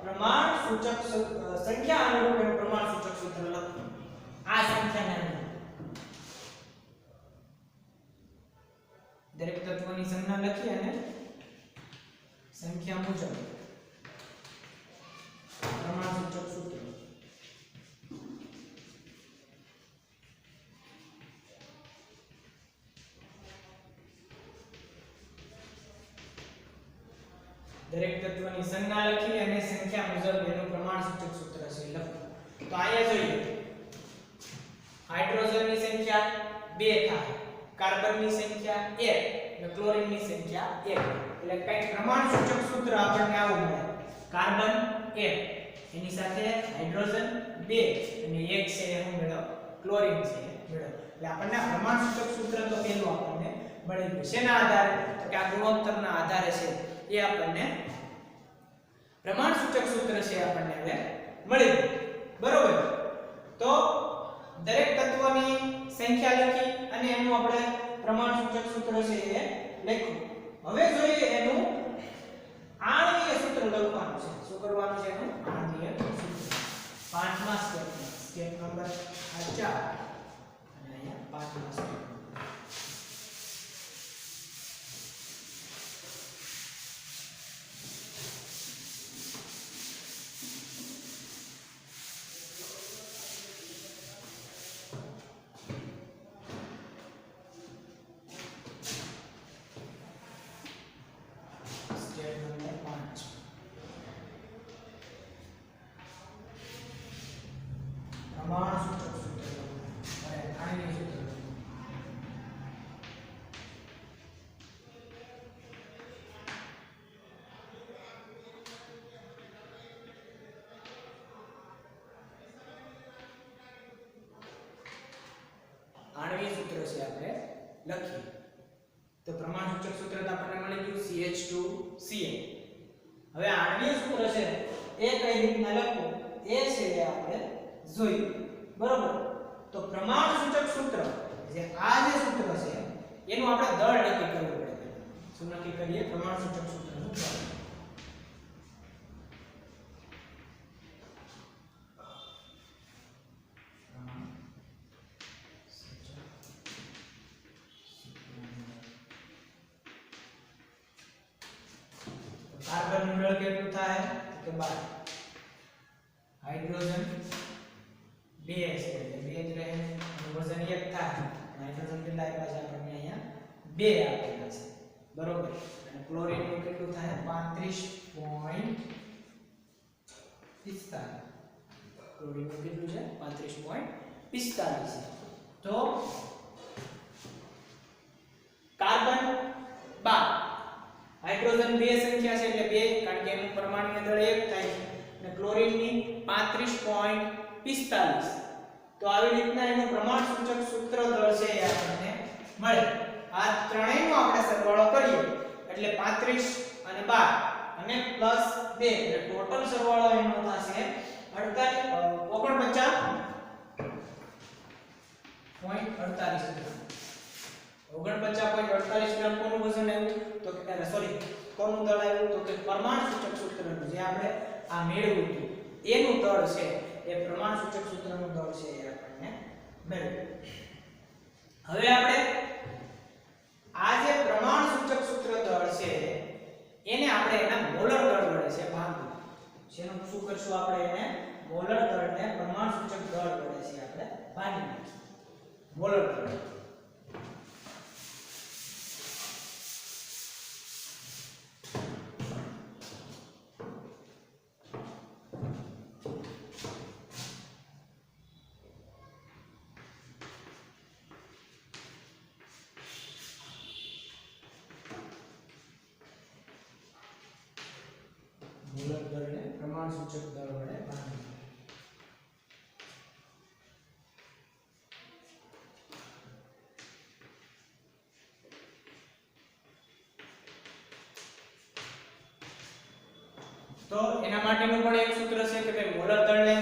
પ્રમાણસૂચક સંખ્યા અનુરૂપ એનું પ્રમાણસૂચક સૂત્ર લખવું. આ સંખ્યાને અનુરૂપ દરેક તત્વની સંજ્ઞા લખી અને સંખ્યા મુજબ પ્રમાણસૂચક સૂત્ર. દરેક તત્વની સંજ્ઞા લખી અને સંખ્યા મુજબ એનું પ્રમાણસૂચક સૂત્ર છે લખો. તો અહીંયા જોઈએ હાઇડ્રોજનની સંખ્યા 2 થાય, કાર્બનની સંખ્યા 1 અને ક્લોરીનની સંખ્યા 1. એટલે કઈ પ્રમાણસૂચક સૂત્ર આપણને આવું મળે. કાર્બન 1 એની સાથે હાઇડ્રોજન 2 અને 1 છે એનું મેળવ ક્લોરીન છે મેળવ. એટલે આપણને પ્રમાણસૂચક સૂત્ર તો પહેલું આપણને મળી ગયું. શેના આધારે? તો કે આ ગુણોત્તરના આધારે છે એ આપણને પ્રમાણસૂચક સૂત્ર છે આપણને હવે મળી ગયું, બરોબર? તો દરેક તત્વની સંખ્યા લખી અને એનું આપણે પ્રમાણસૂચક સૂત્ર છે એ લખ્યું. હવે જોઈએ એનું આણ્વીય સૂત્ર લખવાનું છે. શું કરવાનું છે? એનું આણ્વીય સૂત્ર. 5મા સ્ટેપમાં, સ્ટેપ નંબર 4 અને અહીંયા 5મા સ્ટેપ. આણ્વીય સૂત્ર છે આપણે લખીએ. તો પ્રમાણસૂચક સૂત્ર તો આપણને મળી ગયું CH2Cl. હવે આણ્વીય સૂત્ર છે એ કઈ રીતના લખવું એ છે એ આપણે જોઈએ, બરોબર? તો પ્રમાણસૂચક સૂત્ર જે આ જે સૂત્ર છે એનું આપણે દળ નક્કી કરવું પડે. શું નક્કી કરીએ? પ્રમાણસૂચક સૂત્રનું દળ. કાર્બન નું દળ કેટલું થાય? તો 12. હાઇડ્રોજન 2 છે એટલે 2 જ રહે અને વજન 1 થાય. હાઇડ્રોજન કેટલા આપ્યા છે આપણને? અહીંયા 2 આપેલા છે, બરોબર? અને ક્લોરીન નું કેટલું થાય? 35.45. ક્લોરીન નું કેટલું છે? 35.45 છે. તો કાર્બન 12, હાઇડ્રોજન 2 સંખ્યા છે એટલે 2 કારણ કે એનું પરમાણુય દળ 1 થાય છે અને ક્લોરીન ની 35.45. તો આવી રીતના એનું પ્રમાણસૂચક સૂત્ર દળ છે એ આપણને મળે. આ ત્રણેયનો આપણે સરવાળો કરીએ એટલે 35 અને 12 અને પ્લસ 2 એટલે ટોટલ સરવાળો એનો થશે 49.48 ગ્રામ. કોનું વજન આવ્યું? તો કે સોરી કોનું દળ આવ્યું? તો કે પ્રમાણસૂચક સૂત્રનું જે આપણે આ મેળવ્યું હતું એનું દળ છે એ એ પ્રમાણસૂચક સૂત્રનું દળ છે એ આપણને મળ્યું. હવે આપણે આ જે પ્રમાણસૂચક સૂત્ર દળ છે એને આપણે એના મોલર દળ વડે છે ભાગવું. જેનું શું કરશું આપણે એને મોલર દળને પ્રમાણસૂચક દળ વડે છે આપણે ભાગી નાખીશું. મોલર દળ મોલર દળને પ્રમાણસૂચક દળ વડે ભાગી તો એના માટેનું પણ એક સૂત્ર છે કે ભાઈ મોલર દળને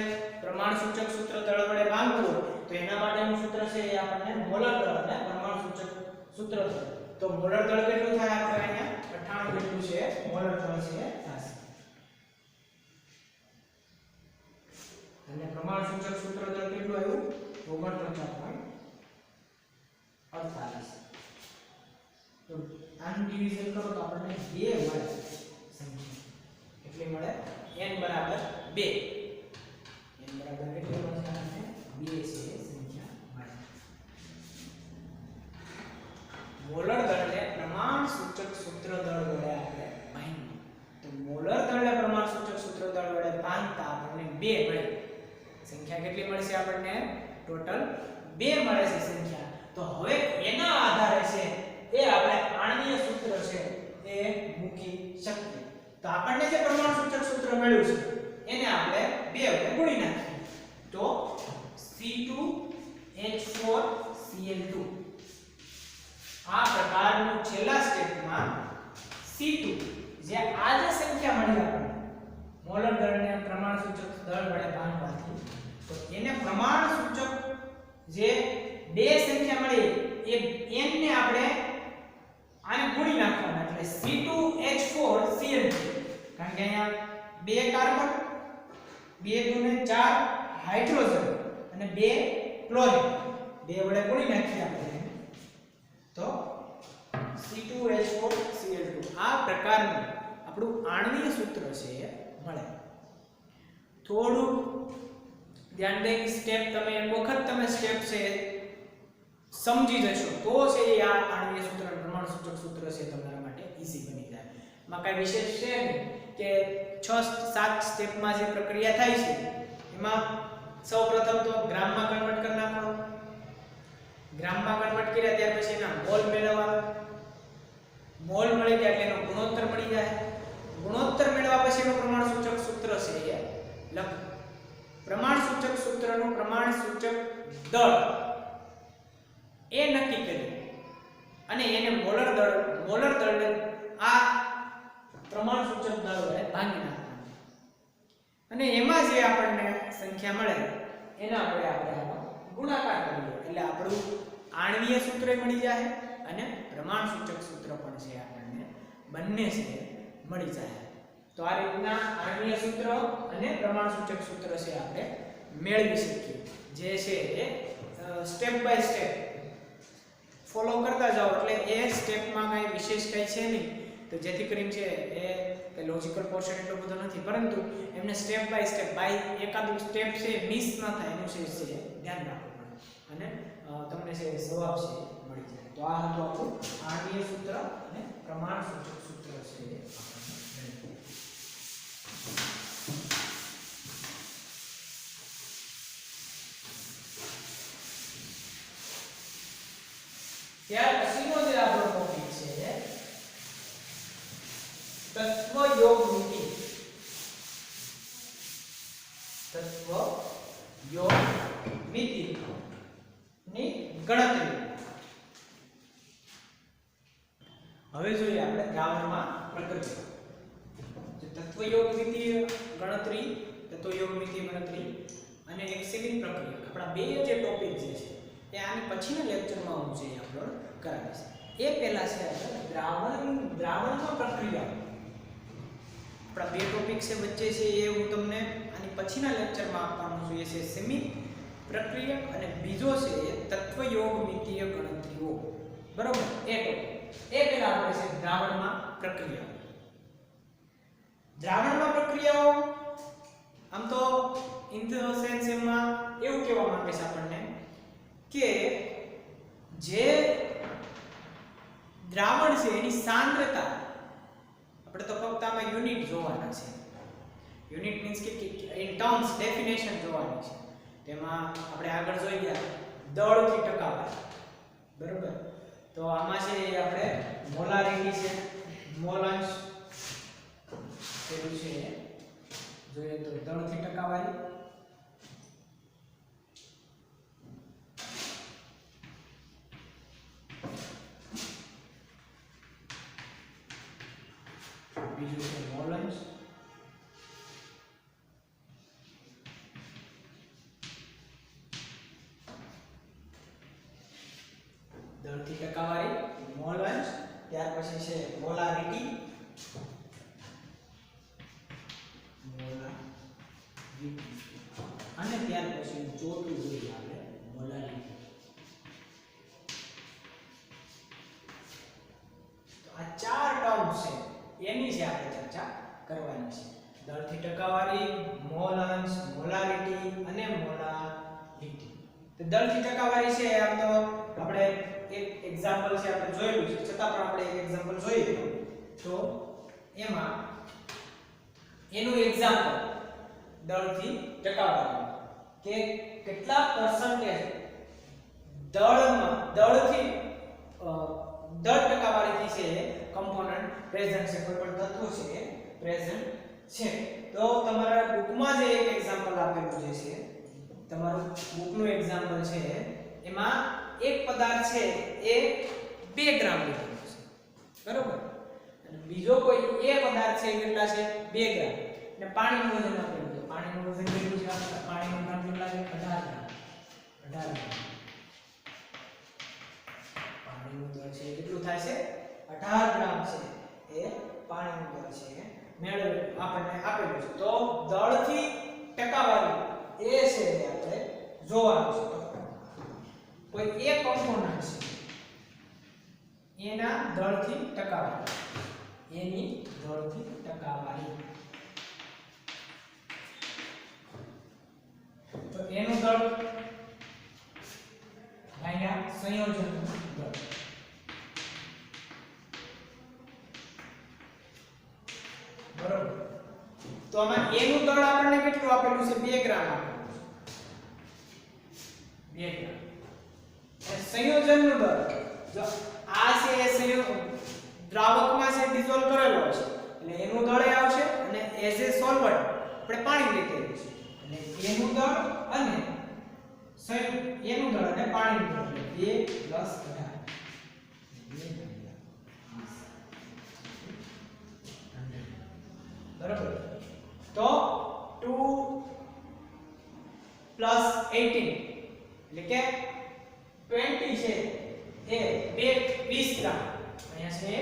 પ્રમાણસૂચક સૂત્ર દળ વડે ભાગવું તો એના માટેનું સૂત્ર છે એ આપણને મોલર દળ અને પ્રમાણસૂચક સૂત્ર દળ. તો મોલર દળ કેટલું થાય આપણે અહીંયા 98 જેટલું છે મોલર દળ છે થશે. અને પ્રમાણસૂચક સૂત્ર દળ કેટલું આવ્યું 49.48. તો આનું ડિવિઝન કરો તો આપણને 2 મળે સંખ્યા. કેટલી મળે n બરાબર 2. n બરાબર કેટલી મળે આપણને 2 છે સંખ્યા મળે. મોલર દળને પ્રમાણસૂચક સૂત્ર દળ વડે આપણે ભાંગીએ તો મોલર દળને પ્રમાણસૂચક સૂત્ર દળ વડે ભાંગતા આપણને 2 મળે. સંખ્યા કેટલી મળશે આપણને ટોટલ 2 મળે છે સંખ્યા. તો હવે એના આધારે છે એ આપણે આણ્વીય સૂત્ર છે એ મૂકી શકીએ. તો આપણને જે પ્રમાણસૂચક સૂત્ર મળ્યું છે એને આપણે 2 વડે ગુણી નાખીએ તો C2H4Cl2 આ પ્રકારનું છેલ્લા સ્ટેપમાં C2 જે આ જે સંખ્યા મળી આપણને મોલર દળને પ્રમાણસૂચક દળ વડે ભાંગવાથી તો એને પ્રમાણસૂચક જે 2 સંખ્યા મળી એ n ને આપણે આને ગુણી નાખવાના એટલે C2H4Cl2 કારણ કે અહીંયા 2 કાર્બન 2 ગુણે 4 હાઇડ્રોજન અને 2 ક્લોરીન 2 વડે ગુણી નાખીએ આપણે તો C2H4Cl2 આ પ્રકારનું આપણું આણ્વીય સૂત્ર છે એ મળે. થોડું ધ્યાન દઈ સ્ટેપ તમે એક વખત તમે સ્ટેપ છે સમજી જશો તો છે એ આ આણ્વીય સૂત્ર પ્રમાણસૂચક સૂત્ર છે તમારા માટે ઈઝી બની જાય. માં કઈ વિશેષ છે નહીં કે 6-7 સ્ટેપમાં જે પ્રક્રિયા થાય છે એમાં સૌપ્રથમ તો ગ્રામમાં કન્વર્ટ કરી નાખો. ગ્રામમાં કન્વર્ટ કર્યા ત્યાર પછી એના મોલ મેળવવા. મોલ મળી ગયા એટલે એનો ગુણોત્તર મળી જાય. ગુણોત્તર મેળવ્યા પછી એનું પ્રમાણસૂચક સૂત્ર છે એ લખ. પ્રમાણસૂચક સૂત્રનું પ્રમાણસૂચક દળ એ નક્કી કરી અને એને મોલર દળને આ પ્રમાણસૂચક દળ વડે ભાંગી નાખવાનું અને એમાં જે આપણને સંખ્યા મળે એના આપણે ગુણાકાર કરીએ એટલે આપણું આણ્વીય સૂત્ર મળી જાય અને પ્રમાણસૂચક સૂત્ર પણ છે આપણને બંને છે મળી જાય. તો આ રીતના આણ્વીય સૂત્ર અને પ્રમાણસૂચક સૂત્ર છે આપણે મેળવી શકીએ. જે છે એ સ્ટેપ બાય સ્ટેપ ફોલો કરતા જાઓ એટલે એ સ્ટેપમાં કઈ વિશેષ કઈ છે નહીં તો જેથી કરીને છે એ લોજિકલ પોર્શન એટલો બધો નથી પરંતુ એમને સ્ટેપ બાય સ્ટેપ બાય એકાદું સ્ટેપ છે મિસ ન થાય એનું છે ધ્યાન રાખવું પડે અને તમને છે જવાબ છે મળી જાય. તો આ હતું આપણું આણ્વીય સૂત્ર અને પ્રમાણસૂચક સૂત્ર છે. ત્યાર પછીનો જે આપણો ટોપિક છે તત્વયોગ મિતિ. તત્વયોગ મિતિ ની ગણતરી. હવે જોઈએ આપણે દ્રાવણમાં પ્રક્રિયા. જે તત્વયોગ મિતિ ગણતરી તત્વયોગ મિતિ ગણતરી અને એક્સેલિંગ પ્રક્રિયા આપણા બે જે ટોપિક જે છે એ આની પછીના લેક્ચરમાં હું જે અપલોડ કરાવીશ. એ પહેલા છે દ્રાવણમાં પ્રક્રિયા. આપણા બે ટોપિક છે વચ્ચે છે એ હું તમને આની પછીના લેક્ચરમાં આપવાનું છું. એ છે સીમિત પ્રક્રિયક અને બીજો છે તત્વયોગમિતીય ગણતરીઓ. બરોબર, એ ટોપિક એ પેલા આપણે છે દ્રાવણમાં પ્રક્રિયાઓ. દ્રાવણમાં પ્રક્રિયાઓ આમ તો ઇન ધ સેન્સ એમાં એવું કહેવા માંગે છે આપણને કે જે દ્રાવણ છે એની સાંદ્રતા આપણે તો ફક્ત આમાં યુનિટ જોવાના છે. યુનિટ મીન્સ કે ઇન ટર્મ્સ ડેફિનેશન જોવાની છે. તેમાં આપણે આગળ જોઈ ગયા દળથી ટકાવારી. બરોબર, તો આમાં છે આપણે મોલારિટી છે, મોલ અંશ પેલું છે જોઈએ તો દળથી ટકાવારી. બીજું છે મોલ અંશ. દળથી ટકાવારી, મોલ અંશ, ત્યાર પછી છે મોલારિટી, અને ત્યાર પછી ચોથું જોઈએ આપણે મોલારિટી. તો આ ચાર ટર્મ છે એની છે આપણે ચર્ચા કરવાની છે. દળથી ટકાવારી, મોલ અંશ, મોલારિટી અને મોલારિટી. તો દળથી ટકાવારી છે આમ તો આપણે એક એક્ઝામ્પલ છે આપણે જોયેલું છે, છતાં પણ આપણે એક એક્ઝામ્પલ જોઈએ તો એમાં એનું એક્ઝામ્પલ દળથી ટકાવારી કે કેટલા પર્સન્ટેજ દળથી દળ ટકાવારીથી છે કમ્પોનન્ટ પ્રેઝન્ટ છે, કોઈ પણ તત્વ છે પ્રેઝન્ટ છે. તો તમારા બુકમાં જે એક એક્ઝામ્પલ આપેલું છે, તમારું બુકનું એક્ઝામ્પલ છે, એમાં એક પદાર્થ છે એ 2 ગ્રામ લીધેલો છે. બરોબર, અને બીજો કોઈ એ પદાર્થ છે કેટલા છે 2 ગ્રામ, અને પાણીનું વજન આપેલું છે. પાણીનું વજન કેટલું છે? પાણીનું ગ્રામ કેટલા છે? 18 ગ્રામ. 18 ગ્રામ પાણીનું દળ છે કેટલું થાય છે? 18 ગ્રામ છે એ પાણીનું દળ છે આપણને આપેલું છે. તો દળથી ટકાવારી એ છે એ આપણે જોવાનું છે. કોઈ એક કોમ્પોનન્ટ છે એના દળથી ટકાવારી, એની દળથી ટકાવારી, તો એનું દળ ભાગ્યા સંયોજનનું દળ. બરોબર, તો આમાં એનું દળ આપણને કેટલું આપેલું છે? 2 ગ્રામ આપેલું છે. 2 ગ્રામ. સંયોજનનું દળ, જો આ છે એ દ્રાવકમાં છે ડિસોલ્વ કરેલો છે એટલે એનું દળ આવશે, અને એઝ એ સોલ્વન્ટ આપણે પાણી લીધેલું છે એટલે એનું દળ અને એનું દળ અને પાણીનું દળ એટલે 2 + 18. બરાબર, તો 2 + 18 એટલે કે 20 છે એ 20 ગ્રામ, અહીંયા છે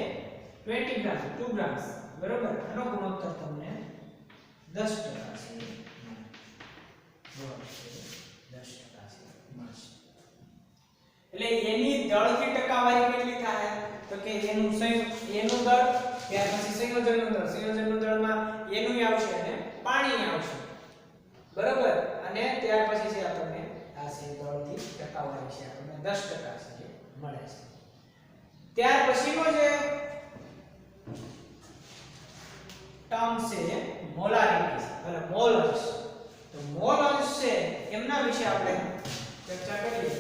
20 ગ્રામ, 2 ગ્રામ્સ. બરોબર, આનો ગુણોત્તર તમને 10% છે. 10% મળશે. એટલે એની દળથી ટકાવારી કેટલી થાય? તો કે એનું દળ, ત્યાર પછી સંયોજનનું દળમાં એનું આવશે અને પાણી આવશે. બરોબર, અને ત્યાર પછી છે આપણને આ છે દળથી ટકાવારી છે આપણને 10% છે મળે છે. ત્યાર પછીનો જે ટર્મ છે મોલારિટી એટલે મોલ અંશ. તો મોલ અંશ છે એમના વિશે આપણે ચર્ચા કરીએ.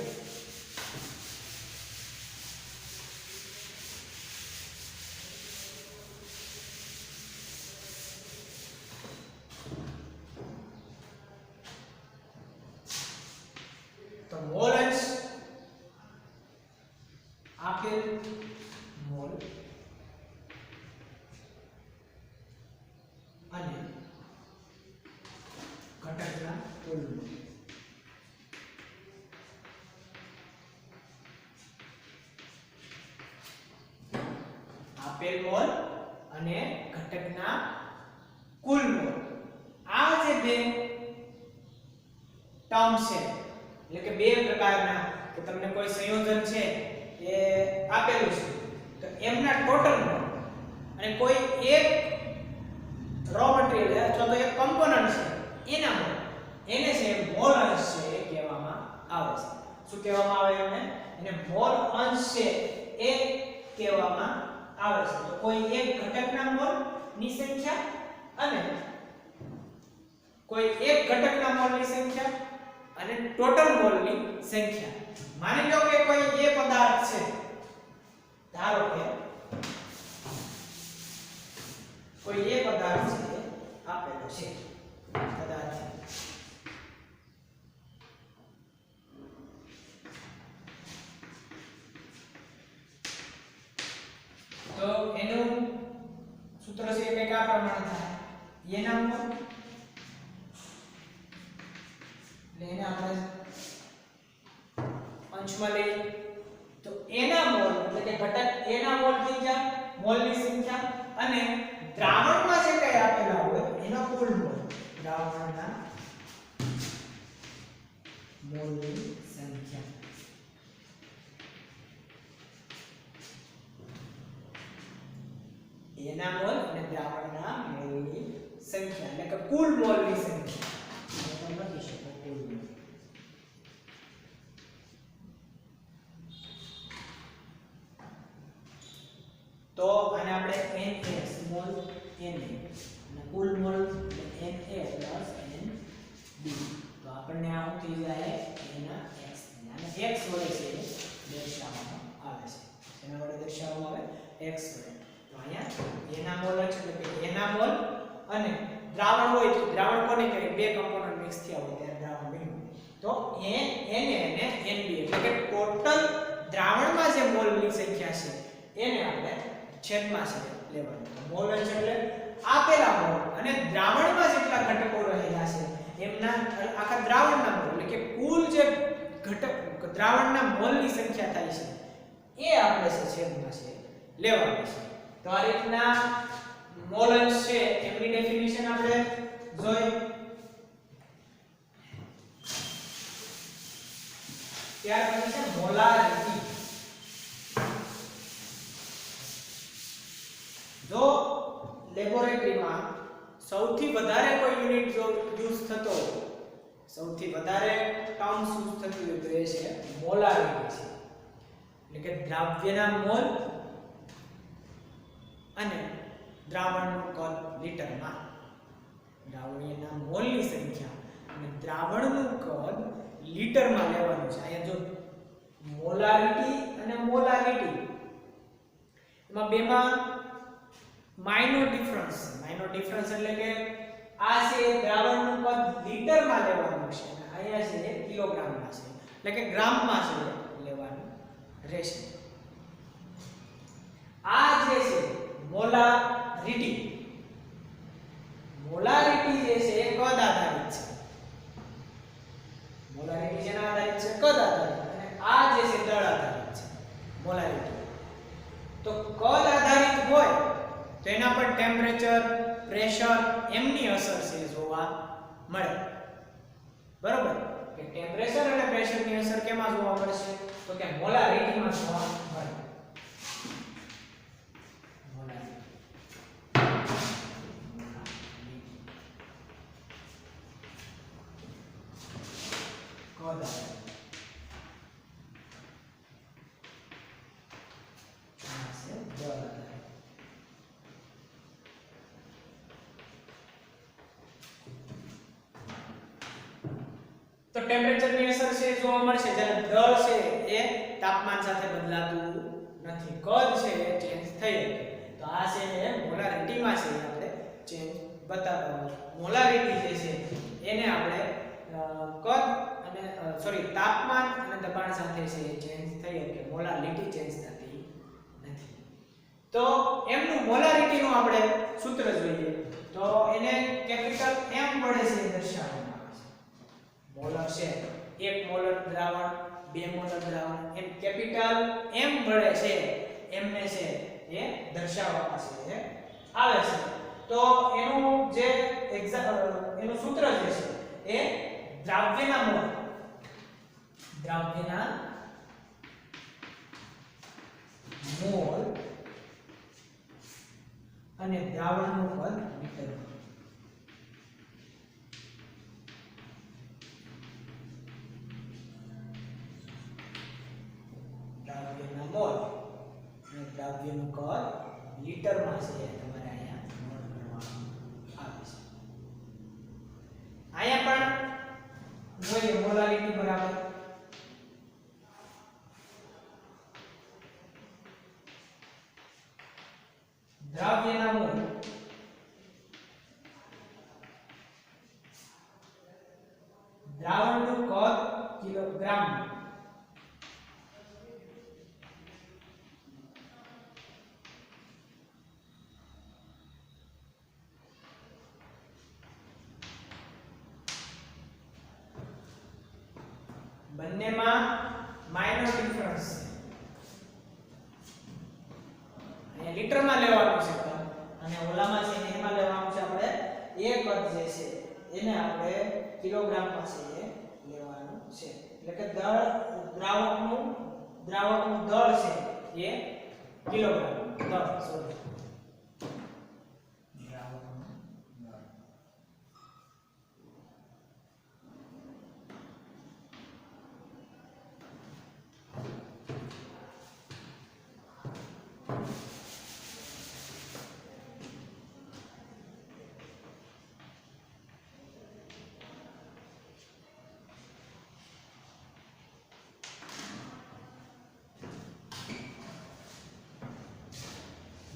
તો મોલ અંશ આપેલ મોલ અને ઘટકના કુલ મોલ. આપેલ મોલ અને ઘટકના કુલ મોલ. આ જે બે ટર્મ છે એટલે કે બે પ્રકારના કે તમને કોઈ સંયોજન છે એ આપેલું છે તો એમના ટોટલ મોલ અને કોઈ એક રો મટીરીયલ અથવા તો એક કમ્પોનન્ટ છે એના મોલ એને છે મોલ અંશ છે એ કહેવામાં આવે છે. શું કહેવામાં આવે એને મોલ અંશ છે એ કહેવામાં આવે છે. તો કોઈ એક ઘટકના મોલ ની સંખ્યા અને કોઈ એક ઘટકના મોલની સંખ્યા અને ટોટલ મોલની સંખ્યા. માની લો કે કોઈ એ પદાર્થ છે, ધારો કે કોઈ એ પદાર્થ છે આપેલો છે પદાર્થ તો એનું સૂત્ર છે કંઈક આ પ્રમાણે થાય એના મોલ એટલે એને આપણે અંશમાં લઈએ તો એના મોલ એટલે કે ઘટક એના મોલ થઈ જાય મોલની સંખ્યા અને દ્રાવણમાં જે કઈ આપેલા હોય એનો કુલ મોલ દ્રાવણના મોલની સંખ્યા. એના મોલ અને દ્રાવણના મોલની સંખ્યા એટલે કે કુલ મોલની સંખ્યા. તમે લખી શકો કુલ મોલ. તો આને આપણે Na સ્મોલ na અને કુલ મોલ Na NB. તો આપણને આ થઈ જાય એના x અને x વડે છે દર્શાવવામાં આવે છે. એના વડે દર્શાવવામાં આવે x વડે. તો અહીંયા એના મોલ છે એટલે કે એના મોલ અને દ્રાવણ હોય તો દ્રાવણ કોને કહેવાય બે કમ્પોનન્ટ મિક્સ થયા હોય ત્યારે દ્રાવણ બન્યું. તો Na અને Nb એટલે કે ટોટલ દ્રાવણમાં જે મોલની સંખ્યા છે એને આપણે છેદમાં છે લેવાનું. મોલ એટલે આપેલા મોલ અને દ્રાવણમાં જેટલા ઘટકો રહેલા છે એમના આખા દ્રાવણના મોલ એટલે કે કુલ જે ઘટક દ્રાવણના મોલની સંખ્યા થાય છે એ આપણે છે છેદમાં છે લેવાનું છે. તો આ રીતના મોલ અંશ છે એમની ડેફિનિશન આપણે જોઈ. ત્યાર પછી છે મોલારિટી. જો લેબોરેટરીમાં સૌથી વધારે કોઈ યુનિટ જો યુઝ થતો હોય સૌથી વધારે ટર્મ્સ યુઝ થતી હોય તો એ છે મોલારિટી છે એટલે કે દ્રાવ્યના મોલ અને દ્રાવણનું કદ લીટરમાં. દ્રાવણના મોલની સંખ્યા અને દ્રાવણનું કદ લીટરમાં લેવાનું છે. અહીંયા જો મોલારિટી અને મોલારિટી એમાં બેમાં માઇનોર ડિફરન્સ એટલે કે આ છે દ્રાવણનું કદ લીટરમાં લેવાનું છે અને અહીંયા છે કિલોગ્રામમાં છે એટલે કે ગ્રામમાં છે લેવાનું રહેશે. આ જે છે મોલારિટી જે છે એ કદ આધારિત છે. મોલારિટી જેના આધારિત છે કદ આધારિત અને આ જે છે દળ આધારિત છે મોલારિટી. તો કદ આધારિત હોય તો એના પર ટેમ્પરેચર પ્રેશર એમની અસર છે જોવા મળે. બરોબર કે ટેમ્પરેચર અને પ્રેશરની અસર કેમાં જોવા મળશે તો કે મોલારિટીમાં જોવા મળે. તો ટેમ્પરેચરની અસર છે જોવા મળશે જ્યારે દળ છે એ તાપમાન સાથે બદલાતું નથી. કદ છે એ ચેન્જ થઈ શકે. તો આ છે એ મોલારિટીમાં છે આપણે ચેન્જ બતાવવાનું. મોલારિટી જે છે એને આપણે કદ અને તાપમાન અને દબાણ સાથે છે એ ચેન્જ થઈ શકે. મોલારિટી ચેન્જ થતી નથી. તો એમનું મોલારિટીનું આપણે સૂત્ર જોઈએ તો એને કેપિટલ M વડે છે દર્શાવવામાં આવે છે. મોલર છે એક મોલર દ્રાવણ બે મોલર દ્રાવણ એમ કેપિટલ M વડે છે એમને છે એ દર્શાવવામાં છે આવે છે. તો એનું જે એનું સૂત્ર જે છે એ દ્રાવ્યના મોલ અને દ્રાવણનું પદ મીટર. દ્રાવ્યના મોલ અને દ્રાવ્યનું કદ લીટરમાં છે તમારે અહીંયા નોટ કરવાનું આવે છે. અહીંયા પણ જોઈએ મોલારિટી બરાબર દ્રાવ્યના મોલ દ્રાવણનું કદ કિલોગ્રામ બંનેમાં માઇનર ડિફરન્સ છે. અહીંયા લીટરમાં લેવાનું છે અને ઓલામાં છે ને એમાં લેવાનું છે આપણે એક પદ જે છે એને આપણે કિલોગ્રામમાં છે એ લેવાનું છે. એટલે કે દ્રાવકનું દળ છે એ કિલોગ્રામ દળ સોરી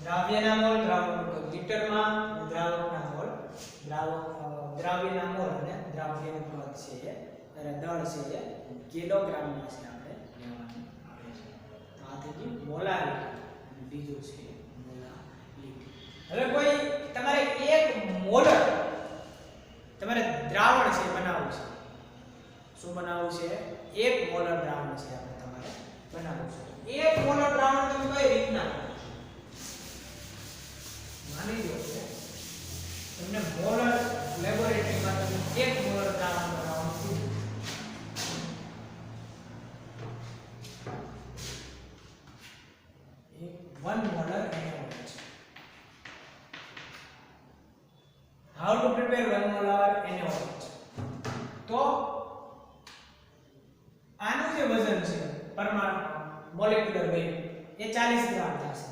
દ્રાવ્યના મોલ દ્રાવકનું કદ લીટરમાં દ્રાવકના મોલ દ્રાવ્યના મોલ અને દ્રાવ્યનું કદ છે એટલે દળ છે એ કિલોગ્રામમાં છે આપણે લેવાનું આવે છે. તો આ થઈ ગયું મોલારિટી અને બીજું છે મોલારિટી. હવે કોઈ તમારે એક મોલર તમારે દ્રાવણ છે બનાવવું છે. શું બનાવવું છે? એક મોલર દ્રાવણ છે આપણે તમારે બનાવવું છે. એક મોલર દ્રાવણ તમે કઈ રીતના માની લો કે તમને મોલર લેબોરેટરીમાં તમે એક મોલર દ્રાવણ બનાવવાનું કીધું. એક 1 molar NaOH. How to prepare 1 molar NaOH? તો આનું જે વજન છે પરમાણુ મોલેક્યુલર વેટ એ 40 ગ્રામ થશે.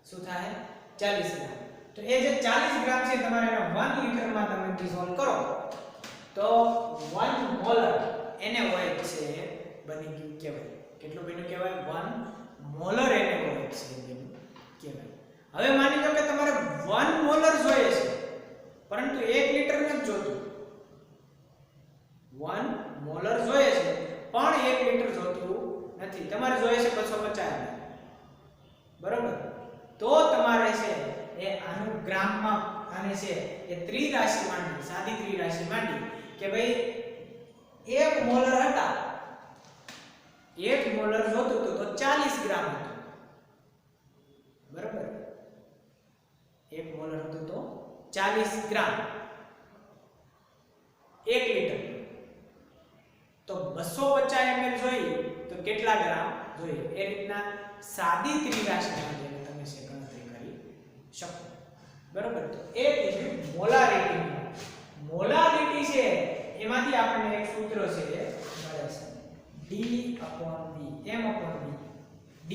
શું થાય? 40 ગ્રામ. તો એ જે 40 ગ્રામ છે તમારે એને 1 લીટરમાં તમે ડિસોલ્વ કરો તો 1 મોલર NaOH છે બની ગયું કહેવાય. કેટલું બન્યું કહેવાય? 1 મોલર NaOH છે બન્યું કહેવાય. હવે માની લો કે તમારે 1 મોલર જોઈએ છે પરંતુ 1 લીટર નથી જોતું. 1 મોલર જોઈએ છે પણ 1 લીટર જોતું નથી. તમારે જોઈએ છે 250 બરોબર. તો તમારે છે એ આનું ગ્રામમાં આને છે એ ત્રિરાશિ માંડી, સાદી ત્રિરાશિ માંડી કે ભાઈ 1 મોલર હતા, 1 મોલર જોતું તો 40 ગ્રામ હતું બરોબર. 1 મોલર હતું તો 40 ગ્રામ 1 લીટર. તો 250 ml જોઈએ તો કેટલા ગ્રામ જોઈએ? એ રીતના સાદી ત્રિરાશિ તમે છે ગણતરી કરી શકો બરોબર. તો એ કીધું મોલારિટી. મોલારિટી છે એમાંથી આપણને એક સૂત્ર છે એ મળે છે D/V m/V. D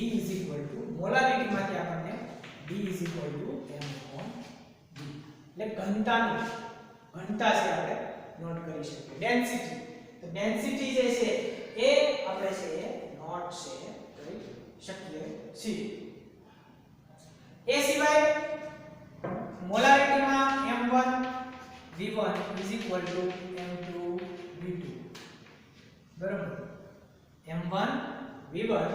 મોલારિટી માંથી આપણને D m/V એટલે ઘનતા છે આપણે નોટ કરી શકીએ. ડેન્સિટી, તો ડેન્સિટી જે છે એ આપણે છે એ નોટ છે કરી શકીએ છીએ. એ સિવાય મોલારિટીમાં m1 v1 m2 v2 બરાબર. m1 v1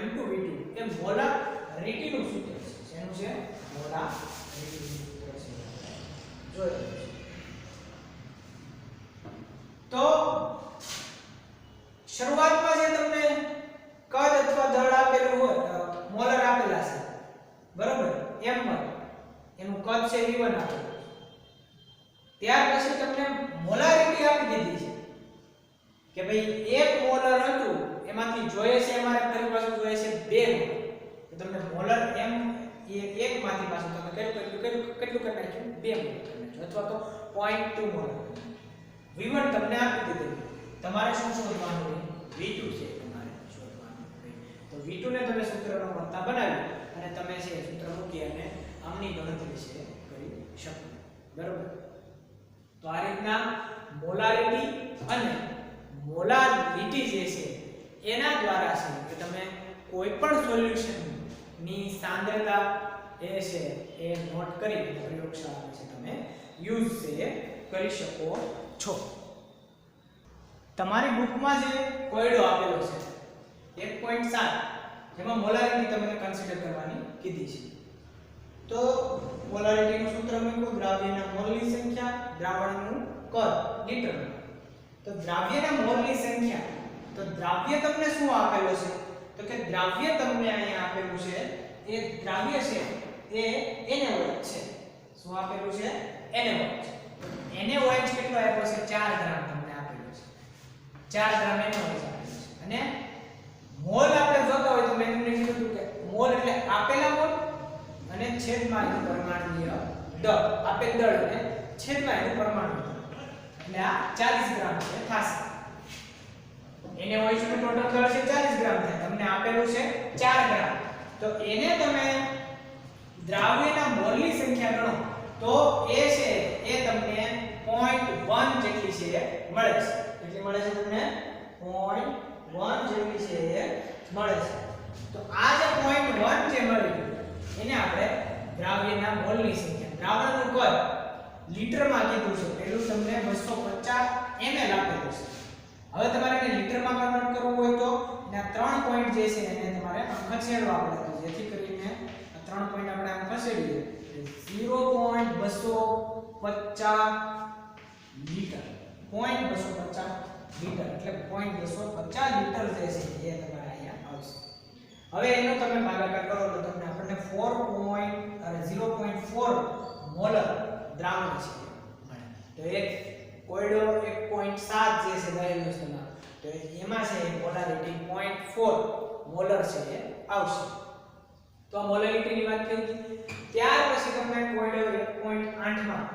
m2 v2 એ મોલારિટીનું સૂત્ર છે. શેનું છે? મોલારિટીનું સૂત્ર છે. જોઈ તો શરૂઆતમાં જે તમને કદ અથવા દળ આપેલું હોય, મોલર આપેલા છે બરાબર. m1 એનું કદ છે V1 આપેલું છે। ત્યાર પછી તમને મોલારિટી આપી દીધી છે કે ભાઈ 1 મોલર હતું એમાંથી જોઈએ છે અમારે ફરી પાછું જોઈએ છે 2 મોલર, તો તમને મોલર એમ એ 1 માંથી પાછું તમે કેટલું કરી નાખ્યું 2 મોલર કરી નાખ્યું અથવા તો 0.2 મોલર। V1 તમને આપી દીધું, તમારે શું શોધવાનું છે? V2 છે તમારે શોધવાનું છે। તો V2 ને તમે સૂત્રનો વર્તા બનાવી અને તમે છે સૂત્ર મૂકી અને આમની ગણતરી છે કરી શકો, બરોબર। તો આ રીતના મોલારિટી અને મોલારિટી જે છે એના દ્વારા છે કે તમે કોઈ પણ સોલ્યુશન ની સાંદ્રતા એ છે એ નોટ કરી પ્રયોગશાળામાં છે તમે યુઝ છે કરી શકો છો। તમારી બુકમાં જે કોયડો આપેલો છે 1.7 જેમાં મોલારિટી તમને કન્સિડર કરવાની કીધી છે। તો મોલારિટીનું સૂત્ર મૂકો, દ્રાવ્યના મોલની સંખ્યા, દ્રાવણનું કદ લીટરમાં। તો દ્રાવ્યના મોલની સંખ્યા, તો દ્રાવ્ય તમને શું આપેલો છે? તો કે દ્રાવ્ય તમને અહીંયા આપેલું છે એ દ્રાવ્ય છે એ NaOH છે। શું આપેલું છે? NaOH। NaOH કેટલો આપ્યો છે? 4 ગ્રામ તમને આપેલું છે, 4 ગ્રામ NaOH આપેલું છે। અને મોલ આપણે જોતા હોય તો મેં તમને કીધું કે મોલ એટલે આપેલા મોલ અને છેદમાં એનું પરમાણુય દળ, આપેલ દળ અને છેદમાં એનું પરમાણુ દળ, એટલે આ 40 ગ્રામ છે થશે। NaOH નું ટોટલ દળ છે 40 ગ્રામ થાય, તમને આપેલું છે 4 ગ્રામ, તો એને તમે દ્રાવ્યના મોલની સંખ્યા ગણો તો એ છે એ તમને 0.1 જેટલી છે મળે છે। કેટલી મળે છે તમને? 0.1 જેટલી છે એ મળે છે। તો આ જે 0.1 જે મળી એને આપણે દ્રાવ્યના મોલની સંખ્યા, દ્રાવણનું કદ લીટરમાં કીધું છે, પેલું તમને 250 ml આપેલું છે। હવે તમારે એને લીટરમાં કન્વર્ટ કરવું હોય તો એના 3 પોઈન્ટ જે છે એને તમારે ખસેડવા પડે, તો જેથી કરીને આ 3 પોઈન્ટ આપણે આમ ખસેડીએ 0.250 લીટર, 0.250 લીટર એટલે 0.250 લીટર જે છે એ તમારે અહીંયા આવશે। હવે એનો તમે ભાગાકાર કરો તો તમને આપણને 0.4 મોલર દ્રાવણ છે મળે। તો એક કોયડો 1.7 જે છે દહેલો છે તો એમાં છે મોલારિટી 0.4 મોલર છે એ આવશે। તો આ મોલારિટીની વાત કરી। ત્યાર પછી તમને કોયડો 1.8 માં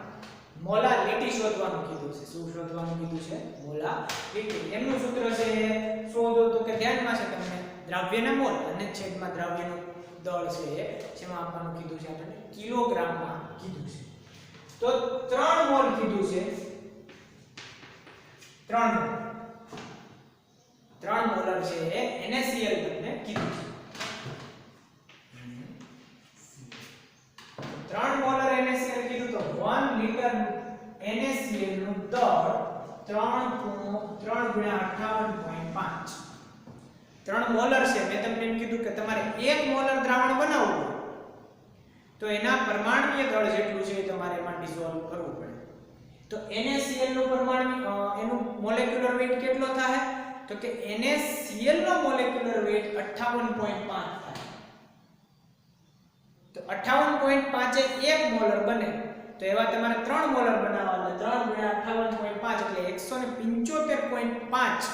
મોલારિટી શોધવાનું કીધું છે। શું શોધવાનું કીધું છે? મોલારિટી। એમનું સૂત્ર છે શોધો તો કે ધ્યાનમાં છે તમને દ્રાવ્યના મોલ અને છેદમાં દ્રાવ્યનું દળ છે જેમાં આપવાનું કીધું છે આપણને કિલોગ્રામમાં કીધું છે। તો 3 મોલ કીધું છે, 3 મોલર છે એ NaCl તમને કીધું છે। 3 મોલર NaCl કીધું તો 1 લીટર NaCl નું દળ 3 × 58.5 3 મોલર છે। મેં તમને એમ કીધું કે તમારે 1 મોલર દ્રાવણ બનાવવું હોય તો એના પરમાણુય દળ જેટલું છે તમારે એમાં ડિસોલ્વ કરવું પડે। તો NaCl નું પરમાણુ એનું મોલેક્યુલર વેઇટ કેટલો થાય? તો કે NaCl નો મોલેક્યુલર વેઇટ 58.5 થાય। તો 58.5 એ 1 મોલર બને, તો એવા તમારે 3 મોલર બનાવવા એટલે 3 × 58.5 એટલે 175.5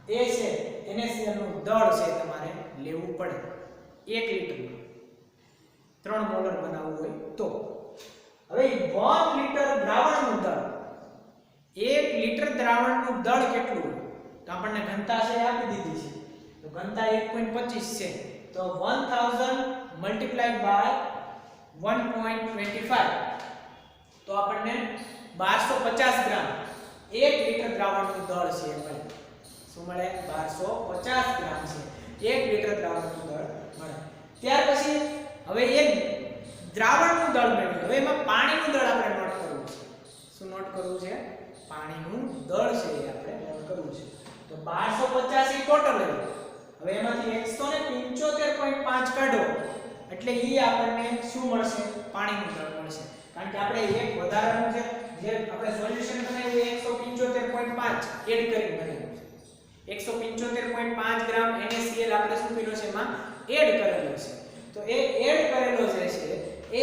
એ છે NaCl નું દળ છે તમારે લેવું પડે 1 લીટરમાં 3 મોલર બનાવવું હોય તો। હવે 1 લીટર દ્રાવણનું દળ, 1 લીટર દ્રાવણનું દળ કેટલું હોય? તો આપણને ઘનતા છે આપી દીધી છે, તો ઘનતા 1.25 છે, તો 1000 મલ્ટીપ્લાઈડ બાય 1.25 તો આપણને 1250 ગ્રામ 1 લીટર દ્રાવણનું દળ છે મળે। શું મળે? 1250 ગ્રામ છે 1 લીટર દ્રાવણનું દળ મળે। ત્યાર પછી હવે એ દ્રાવણનું દળ મેળવ્યું, હવે એમાં પાણીનું દળ આપણે નોટ કરવું છે। શું નોટ કરવું છે? પાણીનું દળ છે એ આપણે નોટ કરવું છે। તો 1250 એ ટોટલ આવ્યું, હવે એમાંથી 175.5 કાઢો એટલે ઈ આપણને શું મળશે? પાણીનું દળ મળશે, કારણ કે આપણે એક વધારાનું છે જે આપણે સોલ્યુશન બનાવ્યું 175.5 એડ કરીને બનાવ્યું છે। 175.5 ગ્રામ NaCl આપણે શું કર્યું છે એમાં એડ કરેલો છે। તો એ એડ કરેલો જે છે એ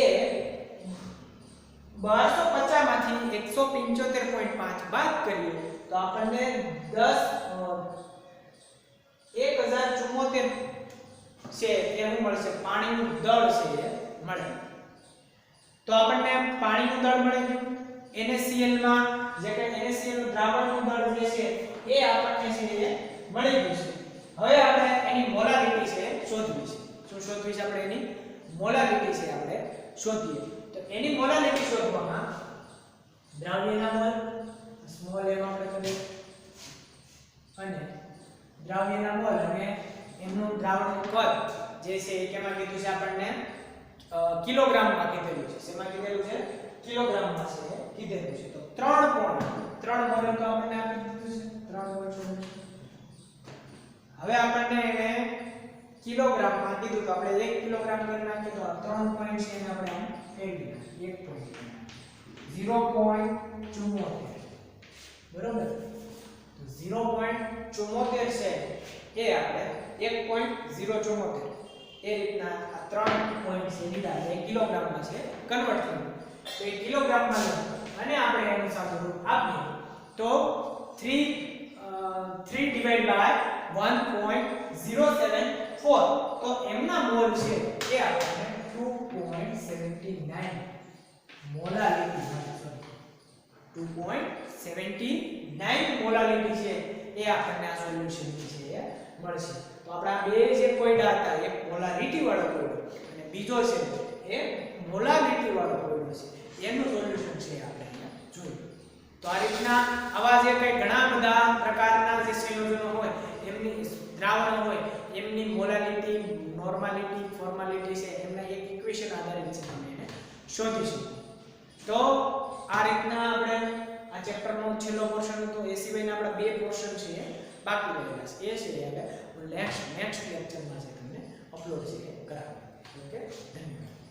1250 માંથી 175.5 બાદ કરીએ તો આપણને 1074 છે એ શું મળશે? પાણીનું દળ છે એ મળે. તો આપણને પાણીનું દળ મળી ગયું. NaCl માં જે કે NaCl નું દ્રાવણનું દળ જે છે એ આપણને છે એ મળી ગયું છે. હવે આપણે એની મોલારિટી છે શોધવી છે. શું શોધવી છે? આપણે એની મોલારિટી છે આપણે શોધીએ. તો એની મોલારિટી શોધવામાં દ્રાવ્યના મોલ સ્મોલ m આપણે કરીએ અને દ્રાવ્યના મોલ અને એમનું દ્રાવણનું કદ જે છે એ કેમાં કીધું છે? આપણને કિલોગ્રામમાં કીધેલું છે. શેમાં કીધેલું છે? કિલોગ્રામમાં છે કીધેલું છે. તો 3 મોલ તો આપણને આપી દીધું છે 3 મોલ છે. હવે આપણને એને કિલોગ્રામમાં કીધું તો આપણે 1 કિલોગ્રામ કરી નાખીએ તો 3 પોઈન્ટ છે એને આપણે આમ ફેરવી નાખીએ 1 પોઈન્ટ 0.74 બરોબર. તો 0.74 છે એ આપણે 1.074 એ રીતના આ 3 પોઈન્ટ છે લીધા એ કિલોગ્રામમાં છે કન્વર્ટ થયું. તો એ કિલોગ્રામમાં અને આપણે એનું સાદું રૂપ આપીએ તો 3 ડિવાઇડ બાય 1.074 તો એમના મોલ છે એ આપણને 2.79 મોલારિટી મળે. 2.79 મોલારિટી છે એ આપણને આ સોલ્યુશન છે એ મળશે. તો આપણા બે જે કોયડા હતા એક મોલારિટી વાળો કોયડો અને બીજો છે એ મોલારિટી વાળો કોયડો છે એનું સોલ્યુશન છે આપણે અહીંયા જોયું. તો આ રીતના આવા જે કઈ ઘણા બધા પ્રકારના જે સંયોજનો હોય એમની દ્રાવણો હોય એમની મોલારિટી, નોર્માલિટી, ફોર્માલિટી છે એમના એક ઇક્વેશન આધારિત છે તમે એને શોધી શકો. તો આ રીતના આપણે આ ચેપ્ટરનો છેલ્લો પોર્શન હતો. એ સિવાયના આપણા બે પોર્શન છે બાકી રહેલા છે. એ છે એટલે નેક્સ્ટ લેક્ચરમાં છે તમને અપલોડ છે કરાવવા. ઓકે, ધન્યવાદ.